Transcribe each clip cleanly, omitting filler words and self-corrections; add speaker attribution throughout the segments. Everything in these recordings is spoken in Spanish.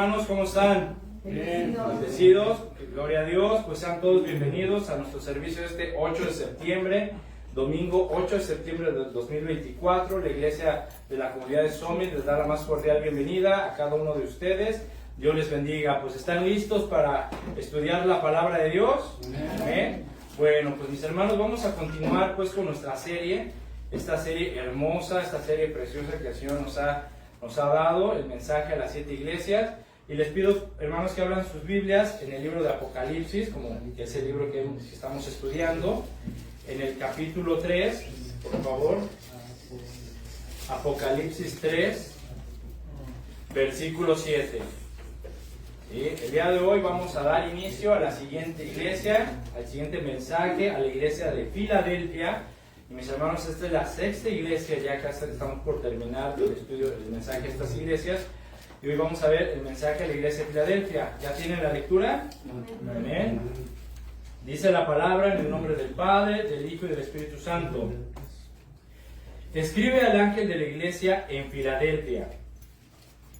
Speaker 1: Hermanos, ¿cómo están? Bien, bendecidos, gloria a Dios. Pues sean todos bienvenidos a nuestro servicio este 8 de septiembre, domingo 8 de septiembre de 2024. La iglesia de la comunidad de Summit les da la más cordial bienvenida a cada uno de ustedes. Dios les bendiga. Pues están listos para estudiar la palabra de Dios. Amén. Bueno, pues mis hermanos, vamos a continuar pues con nuestra serie, esta serie hermosa, esta serie preciosa que el Señor nos ha dado, el mensaje a las 7 iglesias. Y les pido, hermanos, que abran sus Biblias en el libro de Apocalipsis, como que es el libro que estamos estudiando, en el capítulo 3, por favor. Apocalipsis 3, versículo 7. ¿Sí? El día de hoy vamos a dar inicio a la siguiente iglesia, al siguiente mensaje, a la iglesia de Filadelfia. Y mis hermanos, esta es la sexta iglesia, ya casi estamos por terminar el estudio del mensaje a estas iglesias. Y hoy vamos a ver el mensaje a la iglesia de Filadelfia. ¿Ya tienen la lectura? Amén. Dice la palabra en el nombre del Padre, del Hijo y del Espíritu Santo. Escribe al ángel de la iglesia en Filadelfia.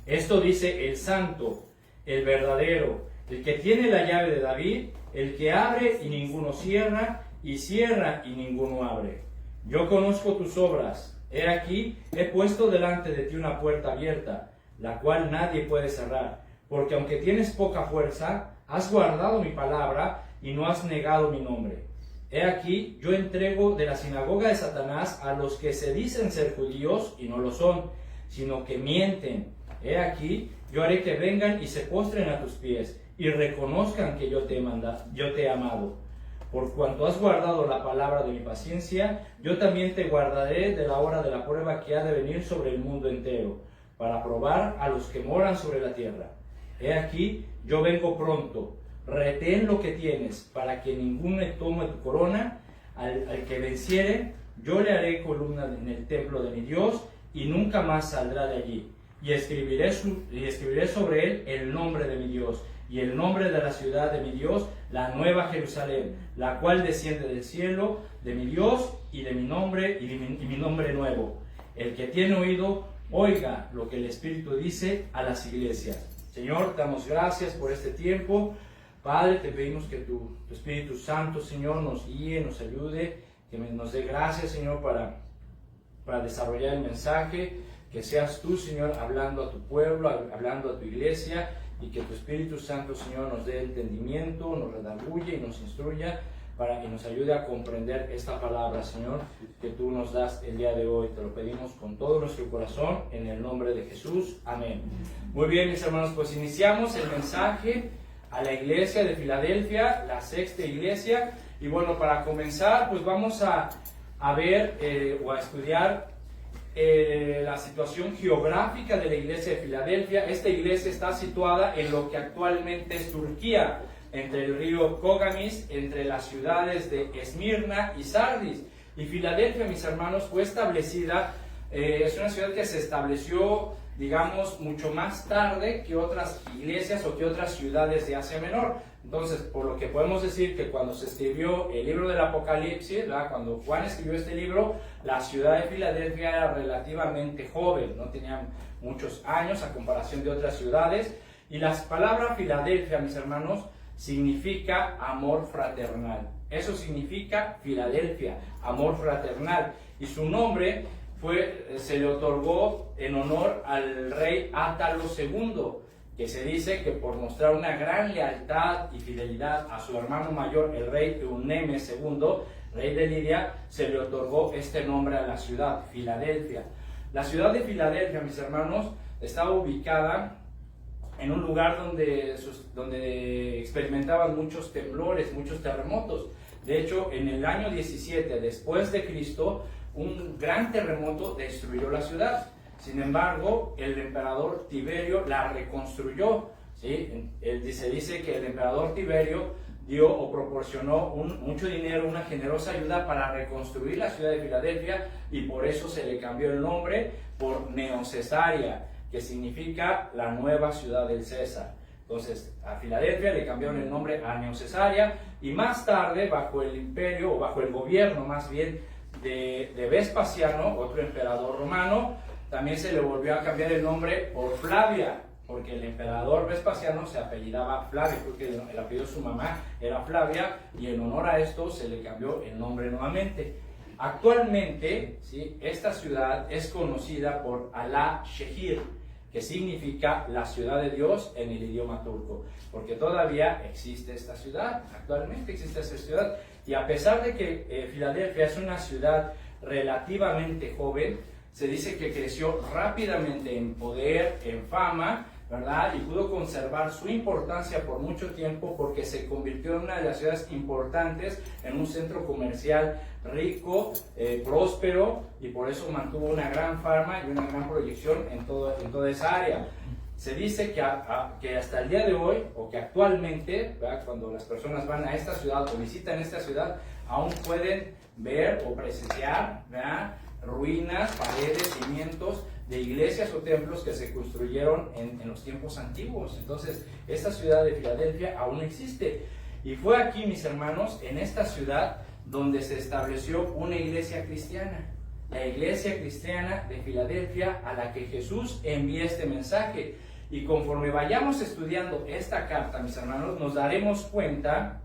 Speaker 1: Esto dice el santo, el verdadero, el que tiene la llave de David, el que abre y ninguno cierra, y cierra y ninguno abre. Yo conozco tus obras. He aquí, he puesto delante de ti una puerta abierta, la cual nadie puede cerrar, porque aunque tienes poca fuerza, has guardado mi palabra y no has negado mi nombre. He aquí, yo entrego de la sinagoga de Satanás a los que se dicen ser judíos y no lo son, sino que mienten. He aquí, yo haré que vengan y se postren a tus pies y reconozcan que yo te he amado. Por cuanto has guardado la palabra de mi paciencia, yo también te guardaré de la hora de la prueba que ha de venir sobre el mundo entero, para probar a los que moran sobre la tierra. He aquí, yo vengo pronto. Retén lo que tienes, para que ninguno tome tu corona. Al que venciere, yo le haré columna en el templo de mi Dios, y nunca más saldrá de allí. Y escribiré sobre él el nombre de mi Dios, y el nombre de la ciudad de mi Dios, la nueva Jerusalén, la cual desciende del cielo de mi Dios, y de mi nombre, y mi nombre nuevo. El que tiene oído, oiga lo que el Espíritu dice a las iglesias. Señor, te damos gracias por este tiempo. Padre, te pedimos que tu Espíritu Santo, Señor, nos guíe, nos ayude, que nos dé gracias, Señor, para desarrollar el mensaje, que seas tú, Señor, hablando a tu pueblo, hablando a tu iglesia, y que tu Espíritu Santo, Señor, nos dé entendimiento, nos redarguye y nos instruya, para que nos ayude a comprender esta palabra, Señor, que tú nos das el día de hoy. Te lo pedimos con todo nuestro corazón, en el nombre de Jesús. Amén. Muy bien, mis hermanos, pues iniciamos el mensaje a la iglesia de Filadelfia, la sexta iglesia. Y bueno, para comenzar, pues vamos a ver o a estudiar la situación geográfica de la iglesia de Filadelfia. Esta iglesia está situada en lo que actualmente es Turquía, entre el río Kogamis, entre las ciudades de Esmirna y Sardis. Y Filadelfia, mis hermanos, fue establecida, es una ciudad que se estableció, digamos, mucho más tarde que otras iglesias o que otras ciudades de Asia Menor. Entonces, por lo que podemos decir que cuando se escribió el libro del Apocalipsis, ¿verdad? Cuando Juan escribió este libro, la ciudad de Filadelfia era relativamente joven, no tenía muchos años a comparación de otras ciudades. Y la palabra Filadelfia, mis hermanos, significa amor fraternal. Eso significa Filadelfia, amor fraternal. Y su nombre se le otorgó en honor al rey Átalo II, que se dice que por mostrar una gran lealtad y fidelidad a su hermano mayor, el rey Euneme II, rey de Lidia, se le otorgó este nombre a la ciudad, Filadelfia. La ciudad de Filadelfia, mis hermanos, estaba ubicada en un lugar donde experimentaban muchos temblores, muchos terremotos. De hecho, en el año 17 después de Cristo, un gran terremoto destruyó la ciudad. Sin embargo, el emperador Tiberio la reconstruyó, ¿sí? Se dice que el emperador Tiberio dio o proporcionó mucho dinero, una generosa ayuda para reconstruir la ciudad de Filadelfia, y por eso se le cambió el nombre por Neocesaria, que significa la nueva ciudad del César. Entonces, a Filadelfia le cambiaron el nombre a Neocesaria, y más tarde, bajo el imperio, o bajo el gobierno más bien, de Vespasiano, otro emperador romano, también se le volvió a cambiar el nombre por Flavia, porque el emperador Vespasiano se apellidaba Flavio, porque el apellido de su mamá era Flavia, y en honor a esto se le cambió el nombre nuevamente. Actualmente, ¿sí?, esta ciudad es conocida por Ala-Shehir, que significa la ciudad de Dios en el idioma turco, porque todavía existe esta ciudad, actualmente existe esta ciudad, y a pesar de que Filadelfia es una ciudad relativamente joven, se dice que creció rápidamente en poder, en fama, ¿verdad? Y pudo conservar su importancia por mucho tiempo porque se convirtió en una de las ciudades importantes, en un centro comercial rico, próspero, y por eso mantuvo una gran fama y una gran proyección en toda esa área. Se dice que hasta el día de hoy, o que actualmente, ¿verdad?, cuando las personas van a esta ciudad o visitan esta ciudad, aún pueden ver o presenciar, ¿verdad?, ruinas, paredes, cimientos de iglesias o templos que se construyeron en los tiempos antiguos. Entonces, esta ciudad de Filadelfia aún existe. Y fue aquí, mis hermanos, en esta ciudad donde se estableció una iglesia cristiana. La iglesia cristiana de Filadelfia, a la que Jesús envía este mensaje. Y conforme vayamos estudiando esta carta, mis hermanos, nos daremos cuenta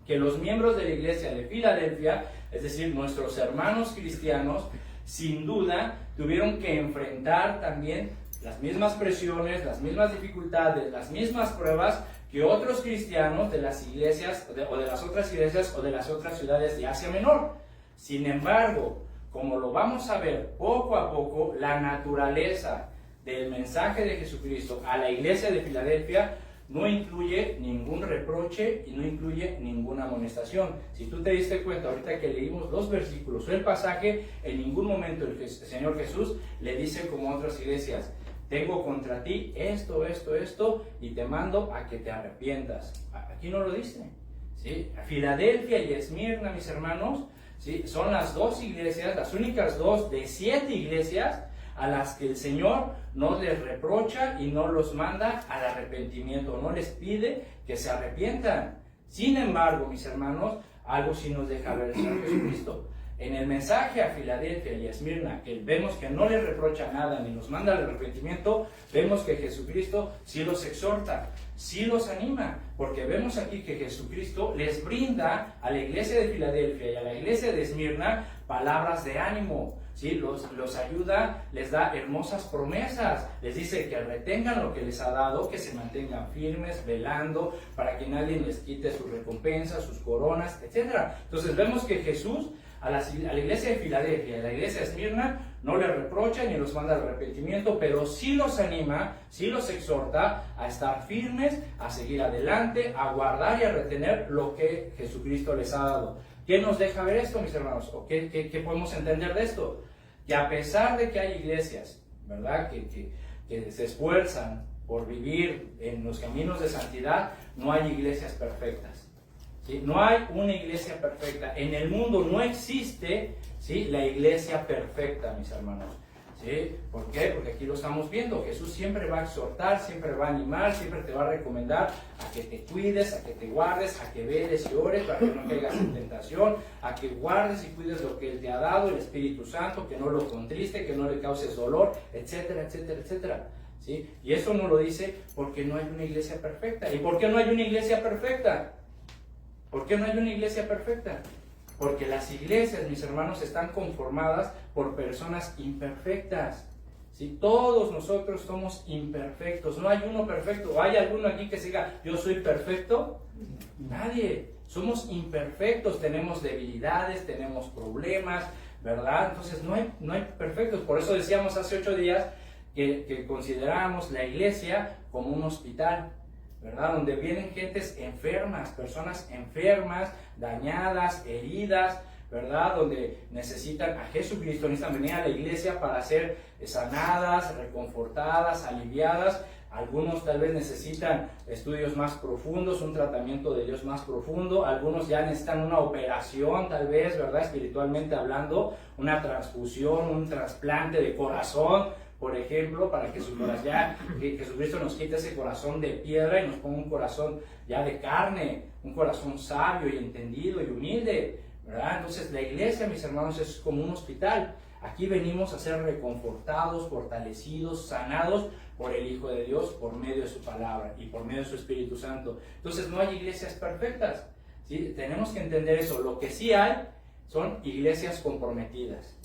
Speaker 1: que los miembros de la iglesia de Filadelfia, es decir, nuestros hermanos cristianos, sin duda tuvieron que enfrentar también las mismas presiones, las mismas dificultades, las mismas pruebas que otros cristianos de las iglesias o de las otras iglesias o de las otras ciudades de Asia Menor. Sin embargo, como lo vamos a ver poco a poco, la naturaleza del mensaje de Jesucristo a la iglesia de Filadelfia no incluye ningún reproche y no incluye ninguna amonestación. Si tú te diste cuenta ahorita que leímos los versículos o el pasaje, en ningún momento el Señor Jesús le dice como a otras iglesias: tengo contra ti esto, y te mando a que te arrepientas. Aquí no lo dice, ¿sí? Filadelfia y Esmirna, mis hermanos, ¿sí?, son las dos iglesias, las únicas dos de 7 iglesias a las que el Señor no les reprocha y no los manda al arrepentimiento, no les pide que se arrepientan. Sin embargo, mis hermanos, algo sí nos deja ver el Señor Jesucristo. En el mensaje a Filadelfia y a Esmirna, que vemos que no les reprocha nada ni los manda al arrepentimiento, vemos que Jesucristo sí los exhorta, sí los anima, porque vemos aquí que Jesucristo les brinda a la iglesia de Filadelfia y a la iglesia de Esmirna palabras de ánimo, ¿sí? Los ayuda, les da hermosas promesas, les dice que retengan lo que les ha dado, que se mantengan firmes, velando, para que nadie les quite sus recompensas, sus coronas, etc. Entonces vemos que Jesús a la iglesia de Filadelfia y a la iglesia de Esmirna no les reprocha ni los manda al arrepentimiento, pero sí los anima, sí los exhorta a estar firmes, a seguir adelante, a guardar y a retener lo que Jesucristo les ha dado. ¿Qué nos deja ver esto, mis hermanos? ¿O qué podemos entender de esto? Que a pesar de que hay iglesias, ¿verdad?, que se esfuerzan por vivir en los caminos de santidad, no hay iglesias perfectas, ¿sí? No hay una iglesia perfecta. En el mundo no existe, ¿sí?, la iglesia perfecta, mis hermanos. ¿Sí? ¿Por qué? Porque aquí lo estamos viendo. Jesús siempre va a exhortar, siempre va a animar, siempre te va a recomendar a que te cuides, a que te guardes, a que veles y ores para que no caigas en tentación, a que guardes y cuides lo que Él te ha dado, el Espíritu Santo, que no lo contriste, que no le causes dolor, etcétera, etcétera, etcétera. ¿Sí? Y eso no lo dice porque no hay una iglesia perfecta. ¿Y por qué no hay una iglesia perfecta? ¿Por qué no hay una iglesia perfecta? Porque las iglesias, mis hermanos, están conformadas por personas imperfectas. ¿Sí? Todos nosotros somos imperfectos. No hay uno perfecto. ¿Hay alguno aquí que diga, yo soy perfecto? Nadie. Somos imperfectos. Tenemos debilidades, tenemos problemas, ¿verdad? Entonces no hay perfectos. Por eso decíamos hace 8 días que consideramos la iglesia como un hospital, ¿verdad? Donde vienen gentes enfermas, personas enfermas, dañadas, heridas, ¿verdad? Donde necesitan a Jesucristo, necesitan venir a la iglesia para ser sanadas, reconfortadas, aliviadas. Algunos tal vez necesitan estudios más profundos, un tratamiento de Dios más profundo. Algunos ya necesitan una operación, tal vez, ¿verdad? Espiritualmente hablando, una transfusión, un trasplante de corazón, por ejemplo, para que Jesucristo nos quite ese corazón de piedra y nos ponga un corazón ya de carne, un corazón sabio y entendido y humilde, ¿verdad? Entonces la iglesia, mis hermanos, es como un hospital. Aquí venimos a ser reconfortados, fortalecidos, sanados por el Hijo de Dios, por medio de su palabra y por medio de su Espíritu Santo. Entonces no hay iglesias perfectas, ¿sí? Tenemos que entender eso. Lo que sí hay son iglesias comprometidas.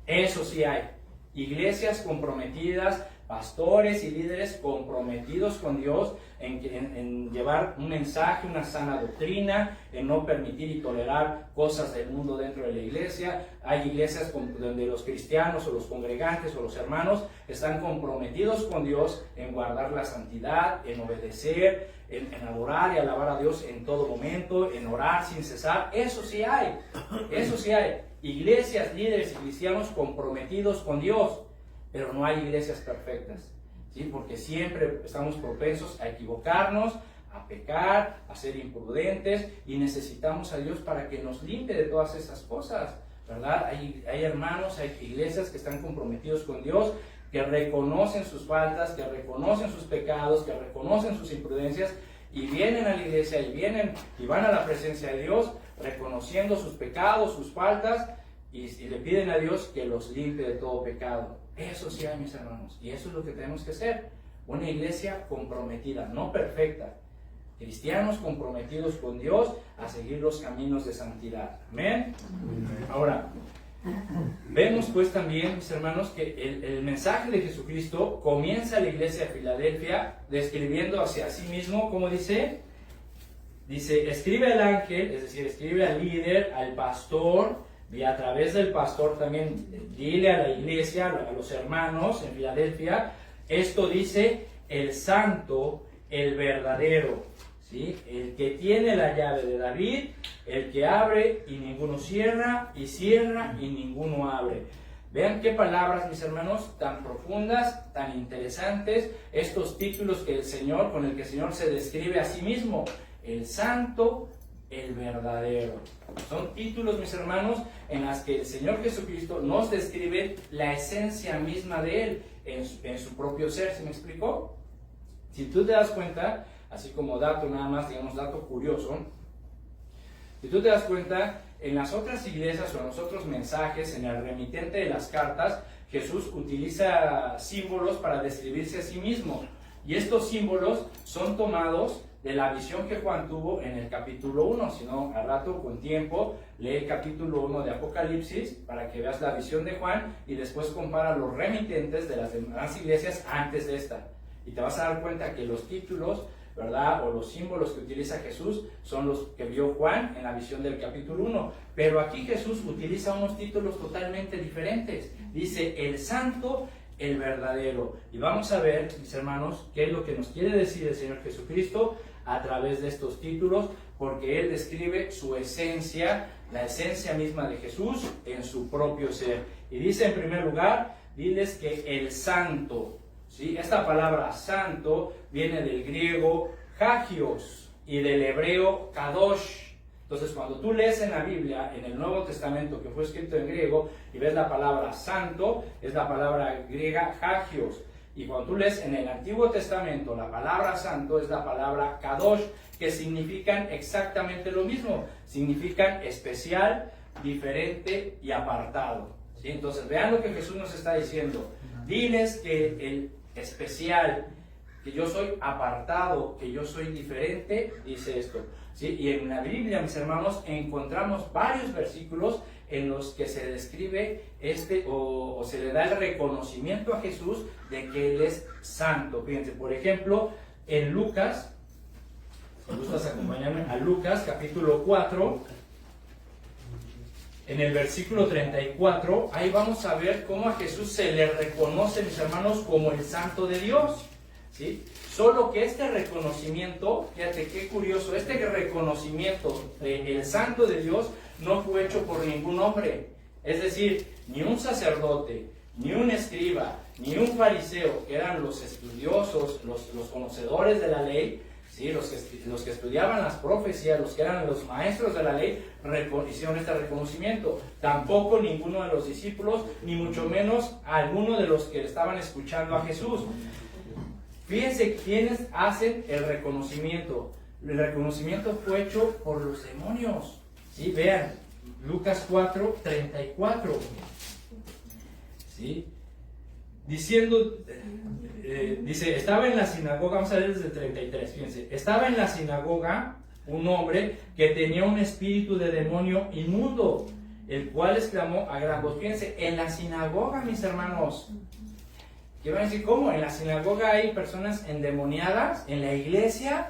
Speaker 1: Eso sí hay. Iglesias comprometidas, pastores y líderes comprometidos con Dios en llevar un mensaje, una sana doctrina, en no permitir y tolerar cosas del mundo dentro de la iglesia. Hay iglesias donde los cristianos o los congregantes o los hermanos están comprometidos con Dios en guardar la santidad, en obedecer, en adorar y alabar a Dios en todo momento, en orar sin cesar. Eso sí hay, eso sí hay. Iglesias, líderes y cristianos comprometidos con Dios, pero no hay iglesias perfectas, ¿sí? Porque siempre estamos propensos a equivocarnos, a pecar, a ser imprudentes, y necesitamos a Dios para que nos limpie de todas esas cosas, ¿verdad? Hay hermanos, hay iglesias que están comprometidos con Dios, que reconocen sus faltas, que reconocen sus pecados, que reconocen sus imprudencias, y vienen a la iglesia y van a la presencia de Dios reconociendo sus pecados, sus faltas, y le piden a Dios que los limpie de todo pecado. Eso sí hay, mis hermanos, y eso es lo que tenemos que hacer. Una iglesia comprometida, no perfecta. Cristianos comprometidos con Dios a seguir los caminos de santidad. Amén. Ahora, vemos pues también, mis hermanos, que el mensaje de Jesucristo comienza a la iglesia de Filadelfia describiendo hacia sí mismo, ¿cómo dice? Dice, escribe al ángel, es decir, escribe al líder, al pastor, y a través del pastor también dile a la iglesia, a los hermanos en Filadelfia, esto dice el santo, el verdadero, ¿sí? El que tiene la llave de David, el que abre y ninguno cierra, y cierra y ninguno abre. Vean qué palabras, mis hermanos, tan profundas, tan interesantes, estos títulos que el Señor, con el que el Señor se describe a sí mismo, el santo, el verdadero. Son títulos, mis hermanos, en las que el Señor Jesucristo nos describe la esencia misma de Él en su propio ser. ¿Se me explicó? Si tú te das cuenta, así como dato nada más, digamos dato curioso, si tú te das cuenta, en las otras iglesias o en los otros mensajes, en el remitente de las cartas, Jesús utiliza símbolos para describirse a sí mismo. Y estos símbolos son tomados de la visión que Juan tuvo en el capítulo 1, si no, al rato, con tiempo, lee el capítulo 1 de Apocalipsis para que veas la visión de Juan y después compara los remitentes de las demás iglesias antes de esta. Y te vas a dar cuenta que los títulos, ¿verdad?, o los símbolos que utiliza Jesús son los que vio Juan en la visión del capítulo 1. Pero aquí Jesús utiliza unos títulos totalmente diferentes. Dice, el santo, el verdadero. Y vamos a ver, mis hermanos, qué es lo que nos quiere decir el Señor Jesucristo a través de estos títulos, porque Él describe su esencia, la esencia misma de Jesús en su propio ser. Y dice en primer lugar, diles que el santo, ¿sí? Esta palabra santo viene del griego hagios y del hebreo kadosh. Entonces, cuando tú lees en la Biblia, en el Nuevo Testamento, que fue escrito en griego, y ves la palabra santo, es la palabra griega hagios. Y cuando tú lees en el Antiguo Testamento, la palabra santo es la palabra kadosh, que significan exactamente lo mismo. Significan especial, diferente y apartado, ¿sí? Entonces, vean lo que Jesús nos está diciendo. Diles que el especial, que yo soy apartado, que yo soy diferente, dice esto, ¿sí? Y en la Biblia, mis hermanos, encontramos varios versículos en los que se describe o se le da el reconocimiento a Jesús de que Él es santo. Fíjense, por ejemplo, en Lucas, si gustas acompañarme a Lucas, capítulo 4, en el versículo 34, ahí vamos a ver cómo a Jesús se le reconoce, mis hermanos, como el santo de Dios, ¿sí? Solo que este reconocimiento, fíjate qué curioso, este reconocimiento del santo de Dios no fue hecho por ningún hombre. Es decir, ni un sacerdote, ni un escriba, ni un fariseo, que eran los estudiosos, los conocedores de la ley, ¿sí? Los que estudiaban las profecías, los que eran los maestros de la ley, hicieron este reconocimiento. Tampoco ninguno de los discípulos, ni mucho menos alguno de los que estaban escuchando a Jesús. Fíjense quiénes hacen el reconocimiento. El reconocimiento fue hecho por los demonios. ¿Sí? Vean, Lucas 4, 34. ¿sí? Diciendo, dice, estaba en la sinagoga, vamos a ver desde el 33, fíjense, estaba en la sinagoga un hombre que tenía un espíritu de demonio inmundo, el cual exclamó a gran voz. Fíjense, en la sinagoga, mis hermanos. ¿Qué van a decir? ¿Cómo? ¿En la sinagoga hay personas endemoniadas? ¿En la iglesia?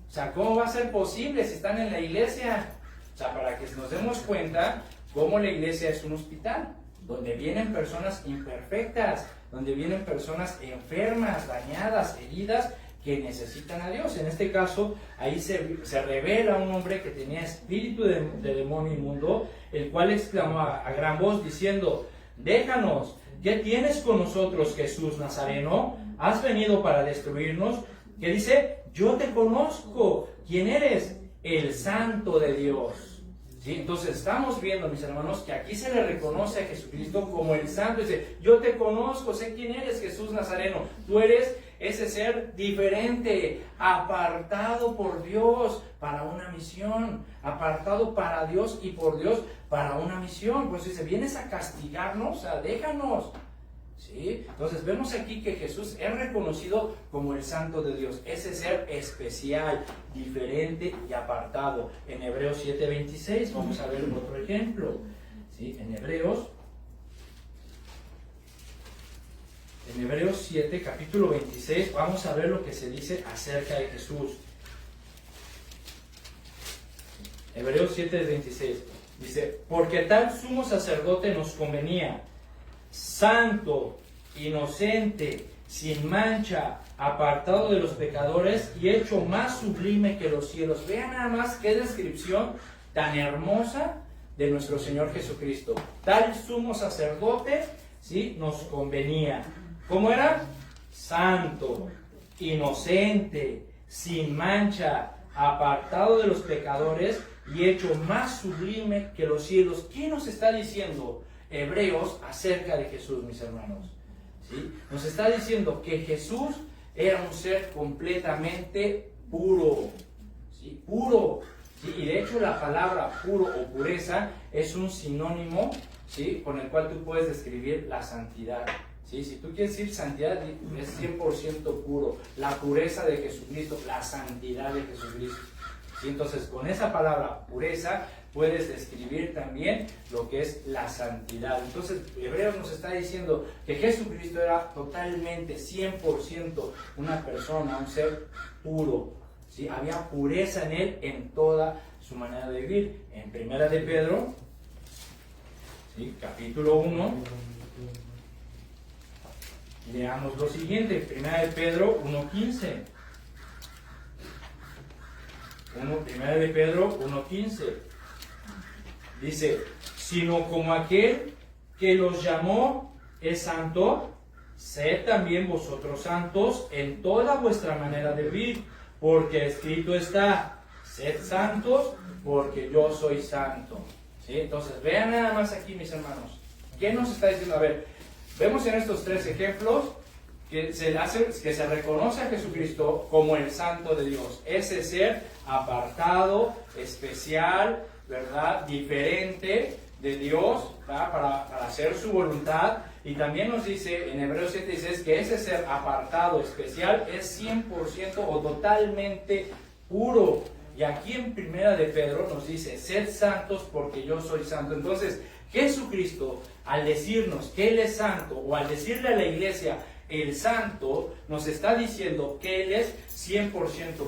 Speaker 1: O sea, ¿cómo va a ser posible si están en la iglesia? O sea, para que nos demos cuenta cómo la iglesia es un hospital, donde vienen personas imperfectas, donde vienen personas enfermas, dañadas, heridas, que necesitan a Dios. En este caso, ahí se revela un hombre que tenía espíritu de demonio inmundo, el cual exclamó a gran voz diciendo: déjanos, ¿qué tienes con nosotros, Jesús Nazareno? ¿Has venido para destruirnos? Que dice: yo te conozco. ¿Quién eres? El Santo de Dios. ¿Sí? Entonces estamos viendo, mis hermanos, que aquí se le reconoce a Jesucristo como el Santo. Dice: yo te conozco, sé quién eres, Jesús Nazareno. Tú eres ese ser diferente, apartado por Dios para una misión, apartado para Dios y por Dios para una misión. Pues dice: vienes a castigarnos, o sea, déjanos. ¿Sí? Entonces vemos aquí que Jesús es reconocido como el Santo de Dios, ese ser especial, diferente y apartado. En Hebreos 7:26 vamos a ver otro ejemplo. ¿Sí? En Hebreos 7, capítulo 26, vamos a ver lo que se dice acerca de Jesús. Hebreos 7:26 dice: porque tal sumo sacerdote nos convenía, santo, inocente, sin mancha, apartado de los pecadores y hecho más sublime que los cielos. Vean nada más qué descripción tan hermosa de nuestro Señor Jesucristo. Tal sumo sacerdote, ¿sí?, nos convenía. ¿Cómo era? Santo, inocente, sin mancha, apartado de los pecadores y hecho más sublime que los cielos. ¿Qué nos está diciendo Hebreos acerca de Jesús, mis hermanos? ¿Sí? Nos está diciendo que Jesús era un ser completamente puro, ¿sí? Puro, ¿sí? Y de hecho la palabra puro o pureza es un sinónimo, ¿sí?, con el cual tú puedes describir la santidad. ¿Sí? Si tú quieres decir santidad, es 100% puro. La pureza de Jesucristo, la santidad de Jesucristo. ¿Sí? Entonces, con esa palabra pureza puedes describir también lo que es la santidad. Entonces, Hebreos nos está diciendo que Jesucristo era totalmente, 100% una persona, un ser puro. ¿Sí? Había pureza en él en toda su manera de vivir. En Primera de Pedro, ¿sí?, capítulo 1, leamos lo siguiente. Primera de Pedro 1:15. Primera de Pedro 1:15. Dice: sino como aquel que los llamó es santo, sed también vosotros santos en toda vuestra manera de vivir, porque escrito está: sed santos, porque yo soy santo. ¿Sí? Entonces, vean nada más aquí, mis hermanos, ¿qué nos está diciendo? A ver, vemos en estos tres ejemplos que se reconoce a Jesucristo como el Santo de Dios, ese ser apartado, especial, ¿verdad?, diferente de Dios, ¿verdad?, para hacer su voluntad. Y también nos dice en Hebreos 7, dice que ese ser apartado, especial, es 100% o totalmente puro. Y aquí en Primera de Pedro nos dice: sed santos porque yo soy santo. Entonces, Jesucristo, al decirnos que Él es santo, o al decirle a la iglesia el santo, nos está diciendo que Él es 100%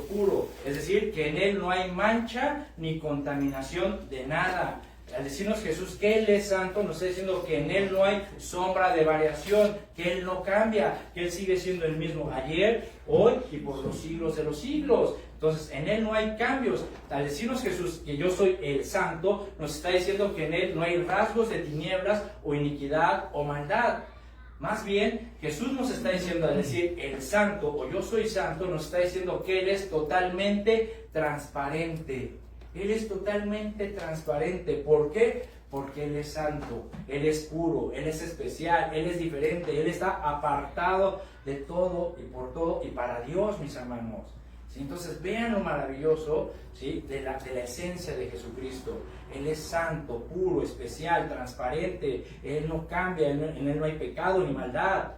Speaker 1: puro. Es decir, que en Él no hay mancha ni contaminación de nada. Al decirnos Jesús que Él es santo, nos está diciendo que en Él no hay sombra de variación, que Él no cambia, que Él sigue siendo el mismo ayer, hoy y por los siglos de los siglos. Entonces, en Él no hay cambios. Al decirnos Jesús que yo soy el santo, nos está diciendo que en Él no hay rasgos de tinieblas o iniquidad o maldad. Más bien, Jesús nos está diciendo, al decir el santo o yo soy santo, nos está diciendo que Él es totalmente transparente. Él es totalmente transparente. ¿Por qué? Porque Él es santo, Él es puro, Él es especial, Él es diferente, Él está apartado de todo y por todo y para Dios, mis hermanos. ¿Sí? Entonces vean lo maravilloso, ¿sí? de la esencia de Jesucristo. Él es santo, puro, especial, transparente. Él no cambia, en Él no hay pecado ni maldad.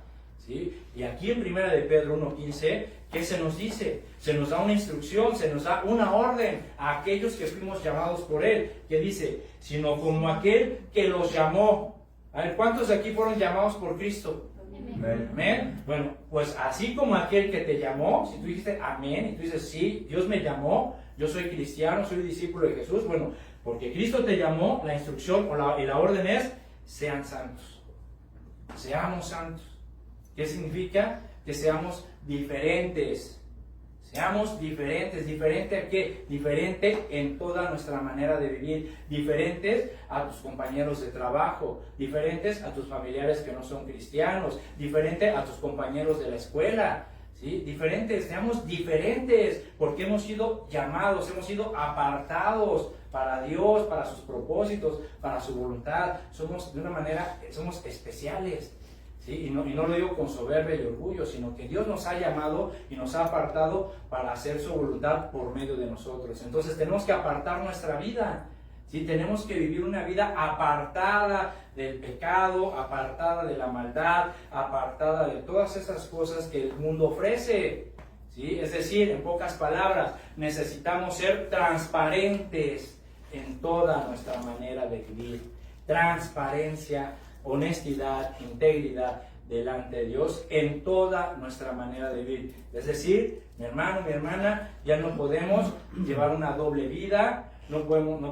Speaker 1: ¿Sí? Y aquí en 1 de Pedro 1:15, ¿qué se nos dice? Se nos da una instrucción, se nos da una orden a aquellos que fuimos llamados por Él, que dice, sino como aquel que los llamó. A ver, ¿cuántos de aquí fueron llamados por Cristo? Amén. Amén. Bueno, pues así como aquel que te llamó, si tú dijiste amén y tú dices, sí, Dios me llamó, yo soy cristiano, soy discípulo de Jesús, bueno, porque Cristo te llamó, la instrucción y la orden es, sean santos. Seamos santos. ¿Qué significa? Que seamos diferentes. Seamos diferentes. ¿Diferente a qué? Diferente en toda nuestra manera de vivir. Diferentes a tus compañeros de trabajo. Diferentes a tus familiares que no son cristianos. Diferente a tus compañeros de la escuela. ¿Sí? Diferentes. Seamos diferentes. Porque hemos sido llamados, hemos sido apartados para Dios, para sus propósitos, para su voluntad. Somos de una manera, somos especiales. ¿Sí? Y no lo digo con soberbia y orgullo, sino que Dios nos ha llamado y nos ha apartado para hacer su voluntad por medio de nosotros. Entonces tenemos que apartar nuestra vida. ¿Sí? Tenemos que vivir una vida apartada del pecado, apartada de la maldad, apartada de todas esas cosas que el mundo ofrece. ¿Sí? Es decir, en pocas palabras, necesitamos ser transparentes en toda nuestra manera de vivir. Transparencia, honestidad, integridad delante de Dios en toda nuestra manera de vivir. Es decir, mi hermano, mi hermana, ya no podemos llevar una doble vida, no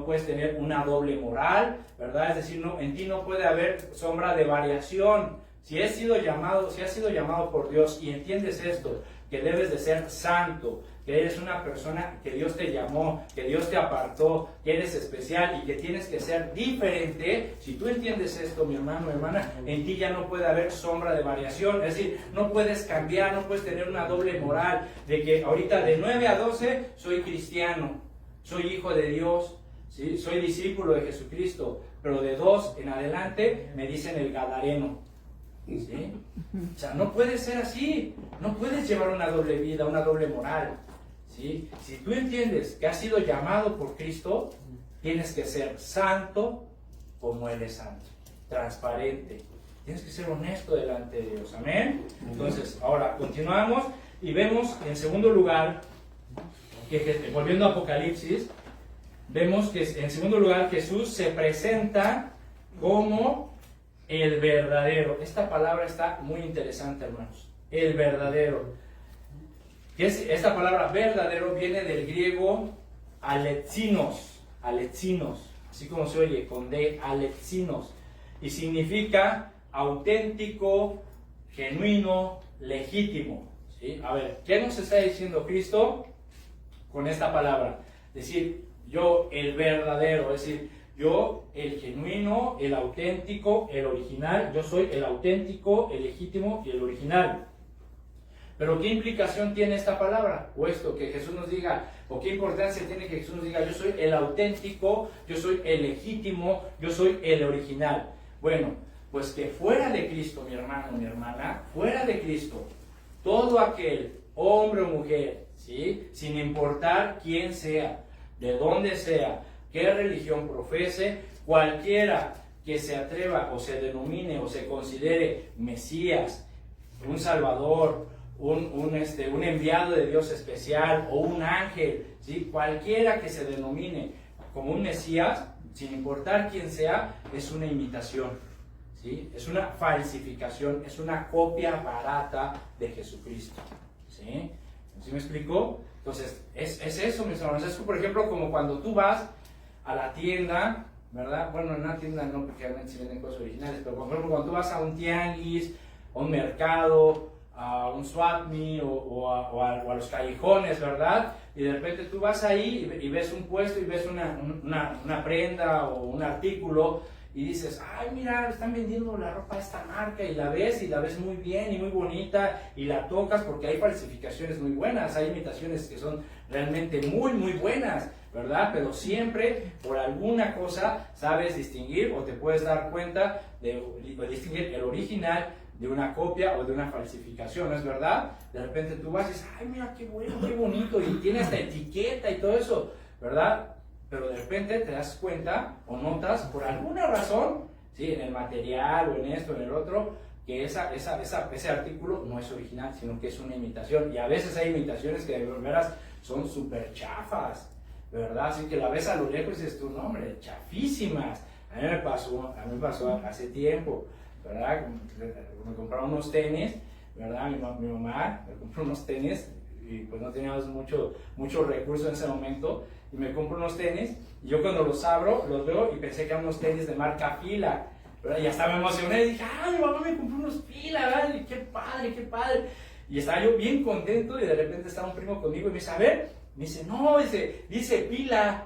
Speaker 1: puedes tener una doble moral, ¿verdad? Es decir, en ti no puede haber sombra de variación. Si has sido llamado por Dios y entiendes esto, que debes de ser santo, que eres una persona que Dios te llamó, que Dios te apartó, que eres especial y que tienes que ser diferente. Si tú entiendes esto, mi hermano, mi hermana, en ti ya no puede haber sombra de variación. Es decir, no puedes cambiar, no puedes tener una doble moral de que ahorita de 9 a 12 soy cristiano, soy hijo de Dios, ¿sí? Soy discípulo de Jesucristo, pero de 2 en adelante me dicen el gadareno. ¿Sí? O sea, no puede ser así. No puedes llevar una doble vida, una doble moral. ¿Sí? Si tú entiendes que has sido llamado por Cristo, tienes que ser santo como Él es santo, transparente. Tienes que ser honesto delante de Dios. Amén. Entonces, ahora continuamos y vemos en segundo lugar, que volviendo a Apocalipsis, vemos que en segundo lugar Jesús se presenta como el verdadero. Esta palabra está muy interesante, hermanos. El verdadero. Esta palabra verdadero viene del griego aletzinos, así como se oye, con D, aletzinos, y significa auténtico, genuino, legítimo. ¿Sí? A ver, ¿qué nos está diciendo Cristo con esta palabra? Decir, yo el verdadero, es decir, yo el genuino, el auténtico, el original, yo soy el auténtico, el legítimo y el original. Pero ¿qué implicación tiene esta palabra? O esto, que Jesús nos diga, o qué importancia tiene que Jesús nos diga, yo soy el auténtico, yo soy el legítimo, yo soy el original. Bueno, pues que fuera de Cristo, mi hermano, mi hermana, fuera de Cristo, todo aquel, hombre o mujer, ¿sí? Sin importar quién sea, de dónde sea, qué religión profese, cualquiera que se atreva o se denomine o se considere Mesías, un Salvador, un enviado de Dios especial o un ángel, ¿sí? Cualquiera que se denomine como un Mesías, sin importar quién sea, es una imitación, ¿sí? Es una falsificación, es una copia barata de Jesucristo, ¿sí? ¿Sí me explicó? Entonces, es eso, mis hermanos. Es, por ejemplo, como cuando tú vas a la tienda, ¿verdad? Bueno, en una tienda no, porque realmente se venden cosas originales, pero por ejemplo, cuando tú vas a un tianguis, a un mercado, a un swap meet o a los callejones, ¿verdad? Y de repente tú vas ahí y ves un puesto y ves una prenda o un artículo y dices, ay, mira, están vendiendo la ropa de esta marca, y la ves muy bien y muy bonita y la tocas, porque hay falsificaciones muy buenas, hay imitaciones que son realmente muy, muy buenas, ¿verdad? Pero siempre, por alguna cosa, sabes distinguir o te puedes dar cuenta de distinguir el original de una copia o de una falsificación, ¿no es verdad? De repente tú vas y dices, ay, mira qué bueno, qué bonito, y tiene esta etiqueta y todo eso, ¿verdad? Pero de repente te das cuenta o notas por alguna razón, ¿sí? En el material o en esto, en el otro, que ese artículo no es original, sino que es una imitación. Y a veces hay imitaciones que de veras son súper chafas, ¿verdad? Así que la ves a lo lejos y dices tú, no hombre, chafísimas. A mí me pasó hace tiempo, ¿verdad? Me compraron unos tenis, ¿verdad? Mi mamá me compró unos tenis y pues no teníamos mucho recurso en ese momento, y me compro unos tenis, y yo cuando los abro, los veo y pensé que eran unos tenis de marca Fila, ¿verdad? Y hasta me emocioné y dije, ay, mamá me compró unos Fila, ¿verdad? Y qué padre, qué padre. Y estaba yo bien contento, y de repente estaba un primo conmigo y me dice, a ver, me dice, no, dice Pila.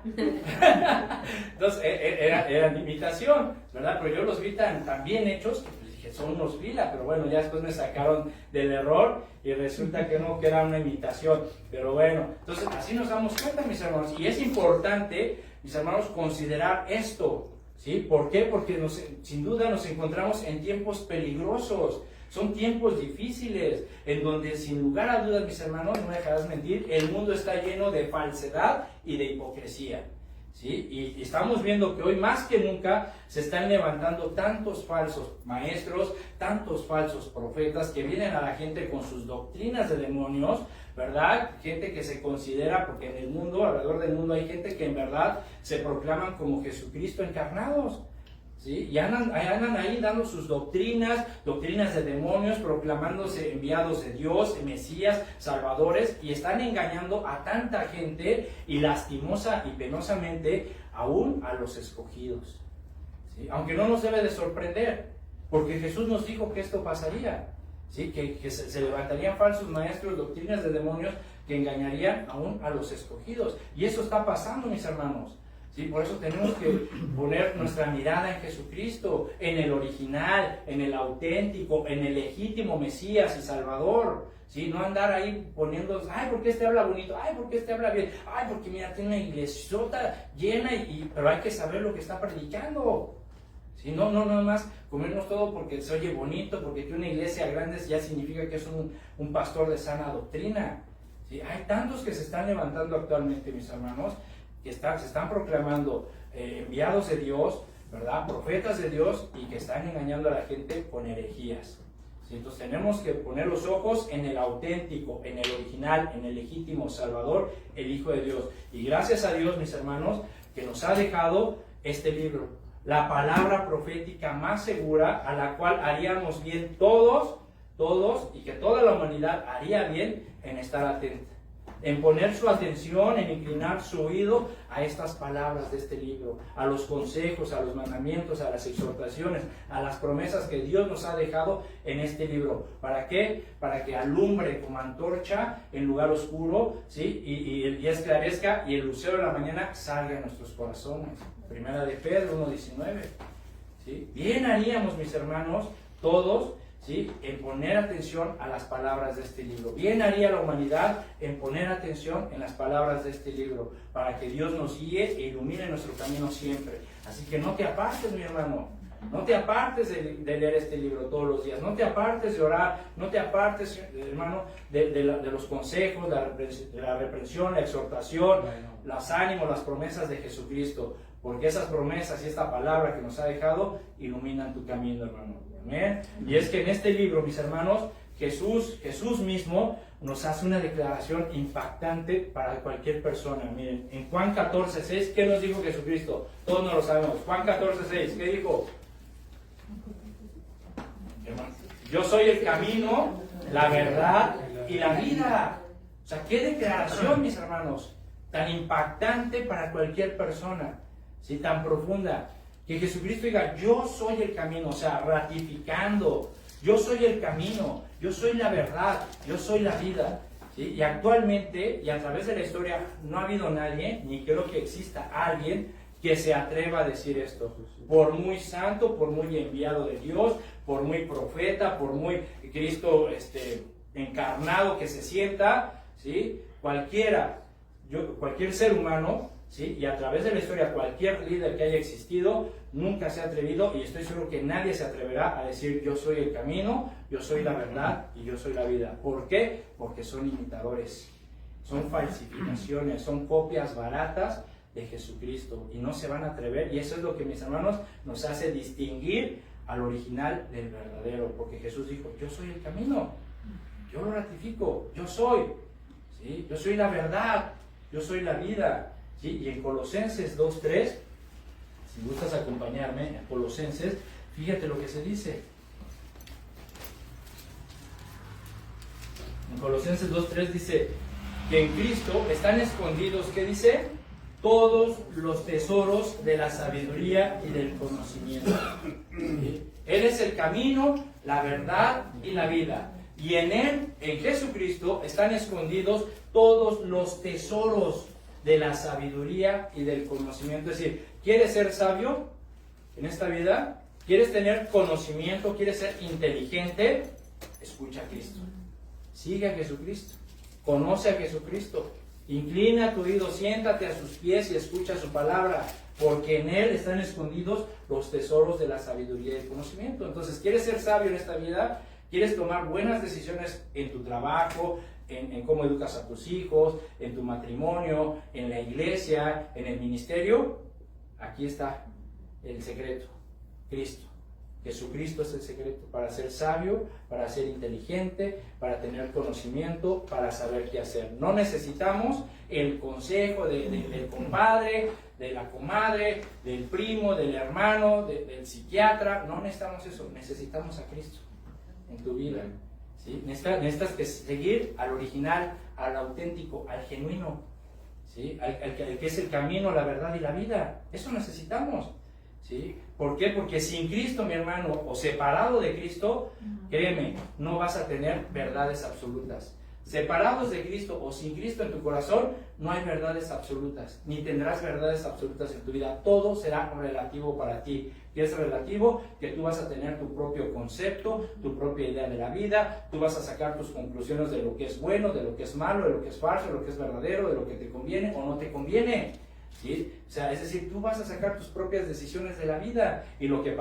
Speaker 1: Entonces era imitación, ¿verdad? Pero yo los vi tan bien hechos que pues dije, son unos Fila, pero bueno, ya después me sacaron del error y resulta que no, que era una imitación. Pero bueno, entonces así nos damos cuenta, mis hermanos, y es importante, mis hermanos, considerar esto, ¿sí? ¿Por qué? Porque sin duda nos encontramos en tiempos peligrosos. Son tiempos difíciles, en donde sin lugar a dudas, mis hermanos, no me dejarás mentir, el mundo está lleno de falsedad y de hipocresía, ¿sí? Y estamos viendo que hoy más que nunca se están levantando tantos falsos maestros, tantos falsos profetas que vienen a la gente con sus doctrinas de demonios, ¿verdad? Gente que se considera, porque en el mundo, alrededor del mundo hay gente que en verdad se proclaman como Jesucristo encarnados, ¿sí? Y andan ahí dando sus doctrinas de demonios, proclamándose enviados de Dios, Mesías, salvadores, y están engañando a tanta gente y lastimosa y penosamente aún a los escogidos, ¿sí? Aunque no nos debe de sorprender, porque Jesús nos dijo que esto pasaría, ¿sí? Que se levantarían falsos maestros, doctrinas de demonios que engañarían aún a los escogidos, y eso está pasando, mis hermanos. ¿Sí? Por eso tenemos que poner nuestra mirada en Jesucristo, en el original, en el auténtico, en el legítimo Mesías y Salvador, ¿sí? No andar ahí poniendo, ay, ¿por qué este habla bonito? Ay, ¿por qué este habla bien? Ay, porque mira, tiene una iglesota llena, pero hay que saber lo que está predicando, ¿sí? No nada más comernos todo porque se oye bonito, porque tiene una iglesia grande ya significa que es un pastor de sana doctrina, ¿sí? Hay tantos que se están levantando actualmente, mis hermanos, que se están proclamando enviados de Dios, ¿verdad? Profetas de Dios, y que están engañando a la gente con herejías, ¿sí? Entonces tenemos que poner los ojos en el auténtico, en el original, en el legítimo Salvador, el Hijo de Dios. Y gracias a Dios, mis hermanos, que nos ha dejado este libro, la palabra profética más segura, a la cual haríamos bien todos, y que toda la humanidad haría bien en estar atenta, en poner su atención, en inclinar su oído a estas palabras de este libro, a los consejos, a los mandamientos, a las exhortaciones, a las promesas que Dios nos ha dejado en este libro. ¿Para qué? Para que alumbre como antorcha en lugar oscuro, ¿sí? y esclarezca, y el lucero de la mañana salga en nuestros corazones. Primera de Pedro 1:19. ¿Sí? Bien haríamos, mis hermanos, todos, ¿sí? En poner atención a las palabras de este libro. Bien haría la humanidad en poner atención en las palabras de este libro, para que Dios nos guíe e ilumine nuestro camino siempre. Así que no te apartes, mi hermano, no te apartes de leer este libro todos los días, no te apartes de orar, no te apartes, hermano, de los consejos, de la reprensión, la exhortación, los ánimos, las promesas de Jesucristo, porque esas promesas y esta palabra que nos ha dejado iluminan tu camino, hermano. Amén. Y es que en este libro, mis hermanos, Jesús mismo nos hace una declaración impactante para cualquier persona. Miren, en Juan 14:6, ¿qué nos dijo Jesucristo? Todos no lo sabemos. Juan 14:6, ¿qué dijo? Yo soy el camino, la verdad y la vida. O sea, qué declaración, mis hermanos, tan impactante para cualquier persona, ¿sí? Tan profunda. Que Jesucristo diga, yo soy el camino, o sea, ratificando, yo soy el camino, yo soy la verdad, yo soy la vida, ¿sí? Y actualmente, y a través de la historia, no ha habido nadie, ni creo que exista alguien, que se atreva a decir esto. Por muy santo, por muy enviado de Dios, por muy profeta, por muy Cristo encarnado que se sienta, ¿sí? Cualquier ser humano ¿sí? Y a través de la historia, cualquier líder que haya existido nunca se ha atrevido, y estoy seguro que nadie se atreverá a decir yo soy el camino, yo soy la verdad y yo soy la vida. ¿Por qué? Porque son imitadores, son falsificaciones, son copias baratas de Jesucristo, y no se van a atrever, y eso es lo que, mis hermanos, nos hace distinguir al original del verdadero, porque Jesús dijo, yo soy el camino, yo lo ratifico, yo soy, ¿sí? Yo soy la verdad, yo soy la vida, ¿sí? Y en Colosenses 2:3, si gustas acompañarme, en Colosenses, fíjate lo que se dice. En Colosenses 2:3 dice que en Cristo están escondidos, ¿qué dice? Todos los tesoros de la sabiduría y del conocimiento. ¿Sí? Él es el camino, la verdad y la vida. Y en Él, en Jesucristo, están escondidos todos los tesoros de la sabiduría y del conocimiento. Es decir, ¿quieres ser sabio en esta vida? ¿Quieres tener conocimiento? ¿Quieres ser inteligente? Escucha a Cristo. Sigue a Jesucristo. Conoce a Jesucristo. Inclina tu oído, siéntate a sus pies y escucha su palabra, porque en Él están escondidos los tesoros de la sabiduría y el conocimiento. Entonces, ¿quieres ser sabio en esta vida? ¿Quieres tomar buenas decisiones en tu trabajo, en cómo educas a tus hijos, en tu matrimonio, en la iglesia, en el ministerio? Aquí está el secreto, Cristo. Jesucristo es el secreto para ser sabio, para ser inteligente, para tener conocimiento, para saber qué hacer. No necesitamos el consejo del compadre, de la comadre, del primo, del hermano, del psiquiatra. No necesitamos eso, necesitamos a Cristo en tu vida, ¿sí? Necesitas que seguir al original, al auténtico, al genuino, ¿sí? Al que es el camino, la verdad y la vida. Eso necesitamos, ¿sí? ¿Por qué? Porque sin Cristo, mi hermano, o separado de Cristo, créeme, no vas a tener verdades absolutas. Separados de Cristo o sin Cristo en tu corazón, no hay verdades absolutas, ni tendrás verdades absolutas en tu vida. Todo será relativo para ti. ¿Qué es relativo? Que tú vas a tener tu propio concepto, tu propia idea de la vida, tú vas a sacar tus conclusiones de lo que es bueno, de lo que es malo, de lo que es falso, de lo que es verdadero, de lo que te conviene o no te conviene. ¿Sí? O sea, es decir, tú vas a sacar tus propias decisiones de la vida, y lo que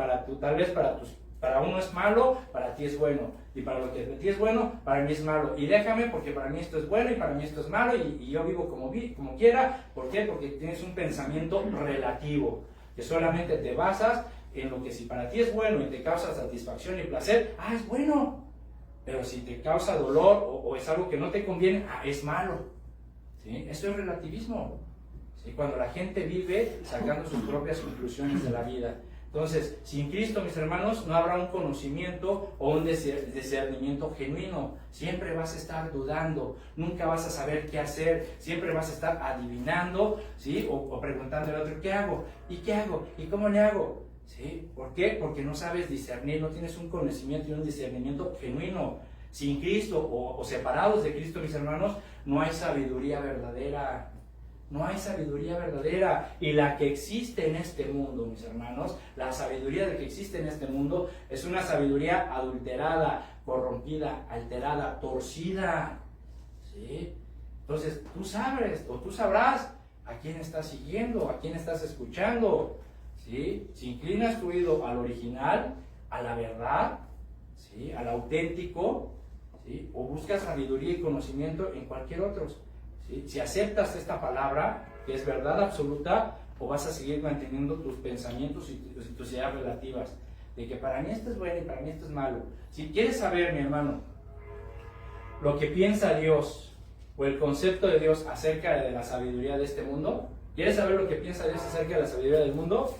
Speaker 1: tal vez para uno es malo, para ti es bueno, y para lo que para ti es bueno, para mí es malo, y déjame porque para mí esto es bueno y para mí esto es malo, y yo vivo como quiera. ¿Por qué? Porque tienes un pensamiento relativo, que solamente te basas en lo que si para ti es bueno y te causa satisfacción y placer, es bueno, pero si te causa dolor o es algo que no te conviene, es malo. ¿Sí? Eso es relativismo. ¿Sí? Cuando la gente vive sacando sus propias conclusiones de la vida. Entonces, sin Cristo, mis hermanos, no habrá un conocimiento o un discernimiento genuino. Siempre vas a estar dudando, nunca vas a saber qué hacer, siempre vas a estar adivinando, ¿sí? O preguntándole al otro, ¿qué hago? ¿Y qué hago? ¿Y cómo le hago? ¿Sí? ¿Por qué? Porque no sabes discernir, no tienes un conocimiento y un discernimiento genuino. Sin Cristo o separados de Cristo, mis hermanos, no hay sabiduría verdadera. No hay sabiduría verdadera. Y la que existe en este mundo, mis hermanos, la sabiduría de que existe en este mundo es una sabiduría adulterada, corrompida, alterada, torcida. ¿Sí? Entonces, tú sabes o tú sabrás a quién estás siguiendo, a quién estás escuchando. ¿Sí? Si inclinas tu oído al original, a la verdad, ¿sí? Al auténtico, ¿sí? O buscas sabiduría y conocimiento en cualquier otro. ¿Sí? Si aceptas esta palabra, que es verdad absoluta, o vas a seguir manteniendo tus pensamientos y tus ideas relativas, de que para mí esto es bueno y para mí esto es malo. Si quieres saber, mi hermano, lo que piensa Dios, o el concepto de Dios acerca de la sabiduría de este mundo, ¿quieres saber lo que piensa Dios acerca de la sabiduría del mundo?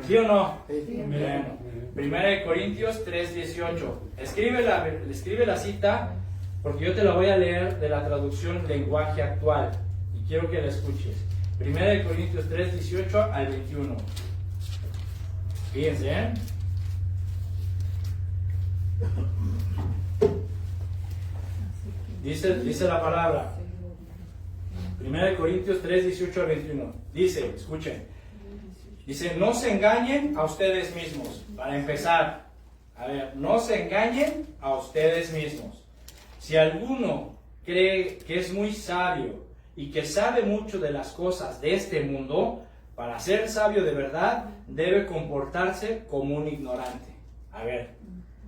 Speaker 1: ¿Sí o no? Sí. Bueno, 1 Corintios 3:18. Escribe la cita, porque yo te la voy a leer de la traducción lenguaje actual y quiero que la escuches. 1 Corintios 3:18 al 21. Fíjense, ¿eh? Dice la palabra. 1 Corintios 3:18 al 21. Dice, escuchen. Dice, no se engañen a ustedes mismos. Para empezar, no se engañen a ustedes mismos. Si alguno cree que es muy sabio y que sabe mucho de las cosas de este mundo, para ser sabio de verdad, debe comportarse como un ignorante. A ver,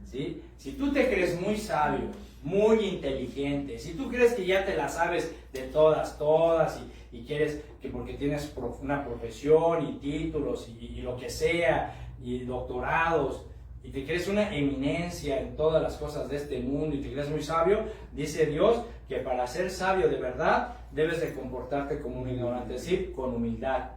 Speaker 1: ¿sí? Si tú te crees muy sabio, muy inteligente, si tú crees que ya te la sabes de todas, y quieres que porque tienes una profesión y títulos y lo que sea, y doctorados, y te crees una eminencia en todas las cosas de este mundo y te crees muy sabio, dice Dios que para ser sabio de verdad debes de comportarte como un ignorante, es decir, con humildad.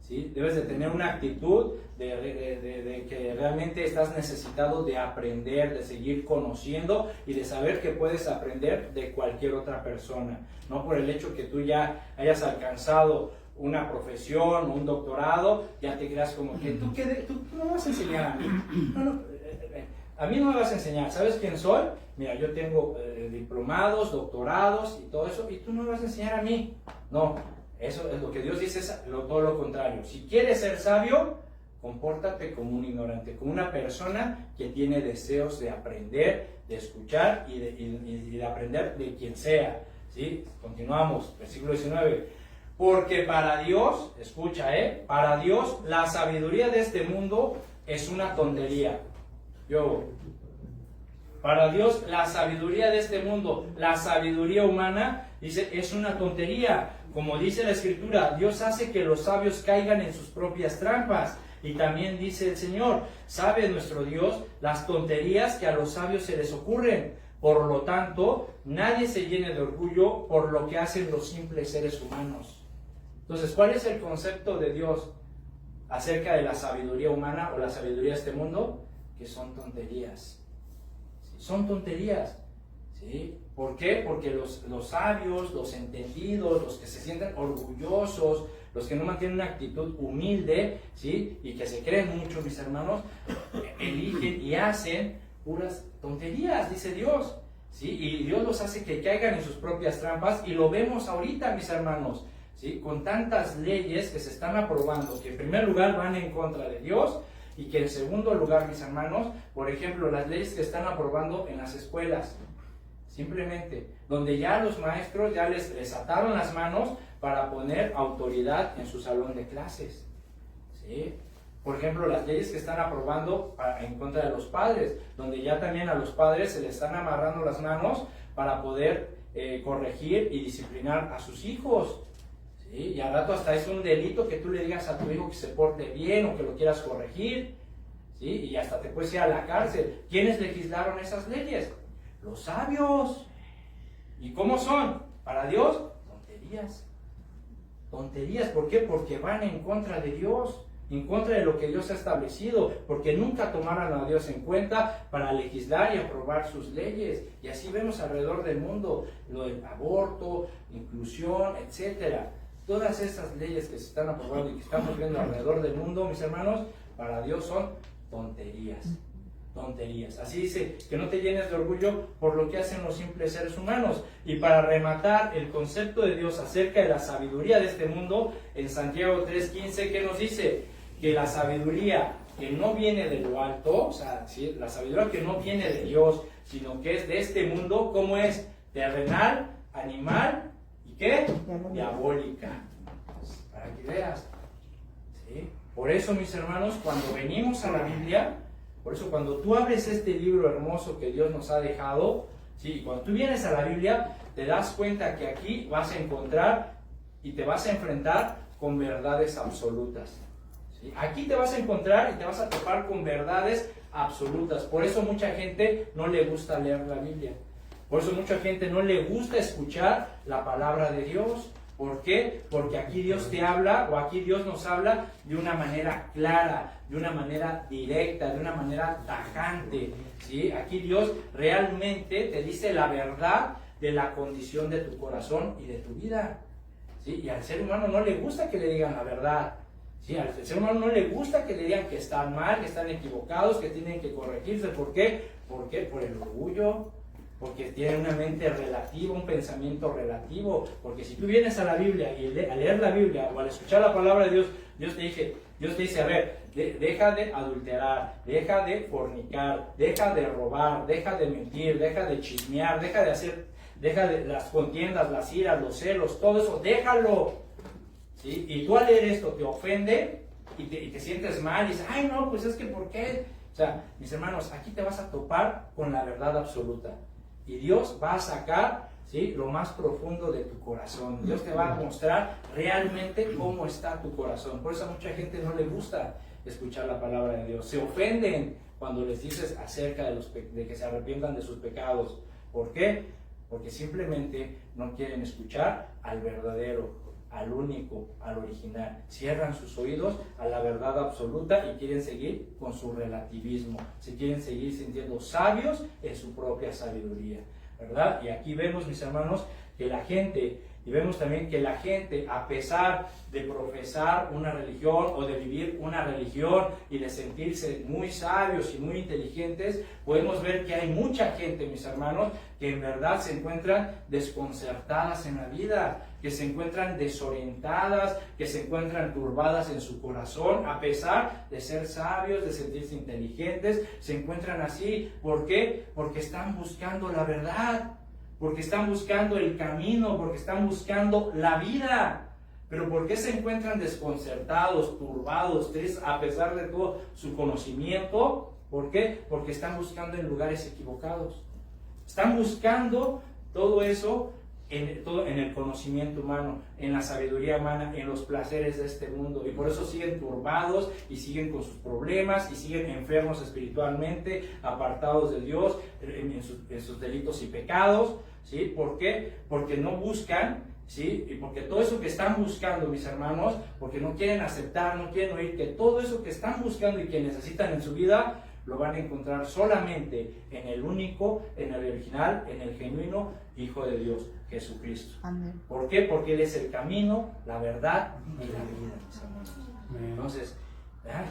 Speaker 1: ¿Sí? Debes de tener una actitud de que realmente estás necesitado de aprender, de seguir conociendo y de saber que puedes aprender de cualquier otra persona. No por el hecho que tú ya hayas alcanzado una profesión o un doctorado, ya te creas como que tú no me vas a enseñar a mí. A mí no me vas a enseñar. ¿Sabes quién soy? Mira, yo tengo diplomados, doctorados y todo eso, y tú no me vas a enseñar a mí. No. Eso es lo que Dios dice, es todo lo contrario. Si quieres ser sabio, compórtate como un ignorante, como una persona que tiene deseos de aprender, de escuchar y de aprender de quien sea. ¿Sí? Continuamos, versículo 19. Porque para Dios, escucha, para Dios la sabiduría de este mundo es una tontería. Para Dios la sabiduría de este mundo, la sabiduría humana, dice, es una tontería. Como dice la Escritura, Dios hace que los sabios caigan en sus propias trampas. Y también dice el Señor, sabe nuestro Dios las tonterías que a los sabios se les ocurren. Por lo tanto, nadie se llene de orgullo por lo que hacen los simples seres humanos. Entonces, ¿cuál es el concepto de Dios acerca de la sabiduría humana o la sabiduría de este mundo? Que son tonterías. Son tonterías. ¿Sí? ¿Por qué? Porque los sabios, los entendidos, los que se sienten orgullosos, los que no mantienen una actitud humilde, ¿sí? Y que se creen mucho, mis hermanos, eligen y hacen puras tonterías, dice Dios, ¿sí? Y Dios los hace que caigan en sus propias trampas, y lo vemos ahorita, mis hermanos, ¿sí? Con tantas leyes que se están aprobando, que en primer lugar van en contra de Dios, y que en segundo lugar, mis hermanos, por ejemplo, las leyes que están aprobando en las escuelas, simplemente, donde ya los maestros ya les ataron las manos para poner autoridad en su salón de clases. ¿Sí? Por ejemplo, las leyes que están aprobando en contra de los padres, donde ya también a los padres se les están amarrando las manos para poder corregir y disciplinar a sus hijos. ¿Sí? Y al rato hasta es un delito que tú le digas a tu hijo que se porte bien o que lo quieras corregir. ¿Sí? Y hasta te puedes ir a la cárcel. ¿Quiénes legislaron esas leyes? Los sabios. ¿Y cómo son? Para Dios, tonterías. Tonterías, ¿por qué? Porque van en contra de Dios, en contra de lo que Dios ha establecido, porque nunca tomaron a Dios en cuenta para legislar y aprobar sus leyes. Y así vemos alrededor del mundo, lo del aborto, inclusión, etcétera. Todas esas leyes que se están aprobando y que estamos viendo alrededor del mundo, mis hermanos, para Dios son tonterías. Tonterías. Así dice, que no te llenes de orgullo por lo que hacen los simples seres humanos. Y para rematar el concepto de Dios acerca de la sabiduría de este mundo, en Santiago 3:15, ¿qué nos dice? Que la sabiduría que no viene de lo alto, o sea, ¿sí? La sabiduría que no viene de Dios, sino que es de este mundo, ¿cómo es? Terrenal, animal, ¿y qué? Diabólica. Para que veas. ¿Sí? Por eso, mis hermanos, cuando venimos a la Biblia, por eso cuando tú abres este libro hermoso que Dios nos ha dejado, ¿sí? Cuando tú vienes a la Biblia, te das cuenta que aquí vas a encontrar y te vas a enfrentar con verdades absolutas. ¿Sí? Aquí te vas a encontrar y te vas a topar con verdades absolutas. Por eso mucha gente no le gusta leer la Biblia. Por eso mucha gente no le gusta escuchar la palabra de Dios. ¿Por qué? Porque aquí Dios te habla, o aquí Dios nos habla de una manera clara, de una manera directa, de una manera tajante. ¿Sí? Aquí Dios realmente te dice la verdad de la condición de tu corazón y de tu vida. ¿Sí? Y al ser humano no le gusta que le digan la verdad. ¿Sí? Al ser humano no le gusta que le digan que están mal, que están equivocados, que tienen que corregirse. ¿Por qué? ¿Por qué? Por el orgullo. Porque tiene una mente relativa, un pensamiento relativo. Porque si tú vienes a la Biblia y a leer la Biblia o al escuchar la palabra de Dios, Dios te dice, a ver, deja de adulterar, deja de fornicar, deja de robar, deja de mentir, deja de chismear, deja de hacer deja de las contiendas, las iras, los celos, todo eso, déjalo. ¿Sí? Y tú al leer esto te ofende y te sientes mal y dices, ay no, pues es que ¿por qué? O sea, mis hermanos, aquí te vas a topar con la verdad absoluta. Y Dios va a sacar, ¿sí?, lo más profundo de tu corazón. Dios te va a mostrar realmente cómo está tu corazón. Por eso a mucha gente no le gusta escuchar la palabra de Dios. Se ofenden cuando les dices acerca de que se arrepientan de sus pecados. ¿Por qué? Porque simplemente no quieren escuchar al verdadero, al único, al original. Cierran sus oídos a la verdad absoluta y quieren seguir con su relativismo. Se quieren seguir sintiendo sabios en su propia sabiduría, ¿verdad? Y aquí vemos, mis hermanos, que la gente, y vemos también que la gente, a pesar de profesar una religión o de vivir una religión y de sentirse muy sabios y muy inteligentes, podemos ver que hay mucha gente, mis hermanos, que en verdad se encuentran desconcertadas en la vida, que se encuentran desorientadas, que se encuentran turbadas en su corazón, a pesar de ser sabios, de sentirse inteligentes, se encuentran así. ¿Por qué? Porque están buscando la verdad, porque están buscando el camino, porque están buscando la vida. Pero ¿por qué se encuentran desconcertados, turbados, tristes, a pesar de todo su conocimiento? ¿Por qué? Porque están buscando en lugares equivocados. Están buscando todo eso en el conocimiento humano, en la sabiduría humana, en los placeres de este mundo. Y por eso siguen turbados y siguen con sus problemas y siguen enfermos espiritualmente, apartados de Dios, en sus delitos y pecados. ¿Sí? ¿Por qué? Porque no buscan, ¿sí? Y porque todo eso que están buscando, mis hermanos, porque no quieren aceptar, no quieren oír que todo eso que están buscando y que necesitan en su vida, lo van a encontrar solamente en el único, en el original, en el genuino Hijo de Dios, Jesucristo.
Speaker 2: Amén.
Speaker 1: ¿Por qué? Porque Él es el camino, la verdad y la vida, mis hermanos. Entonces,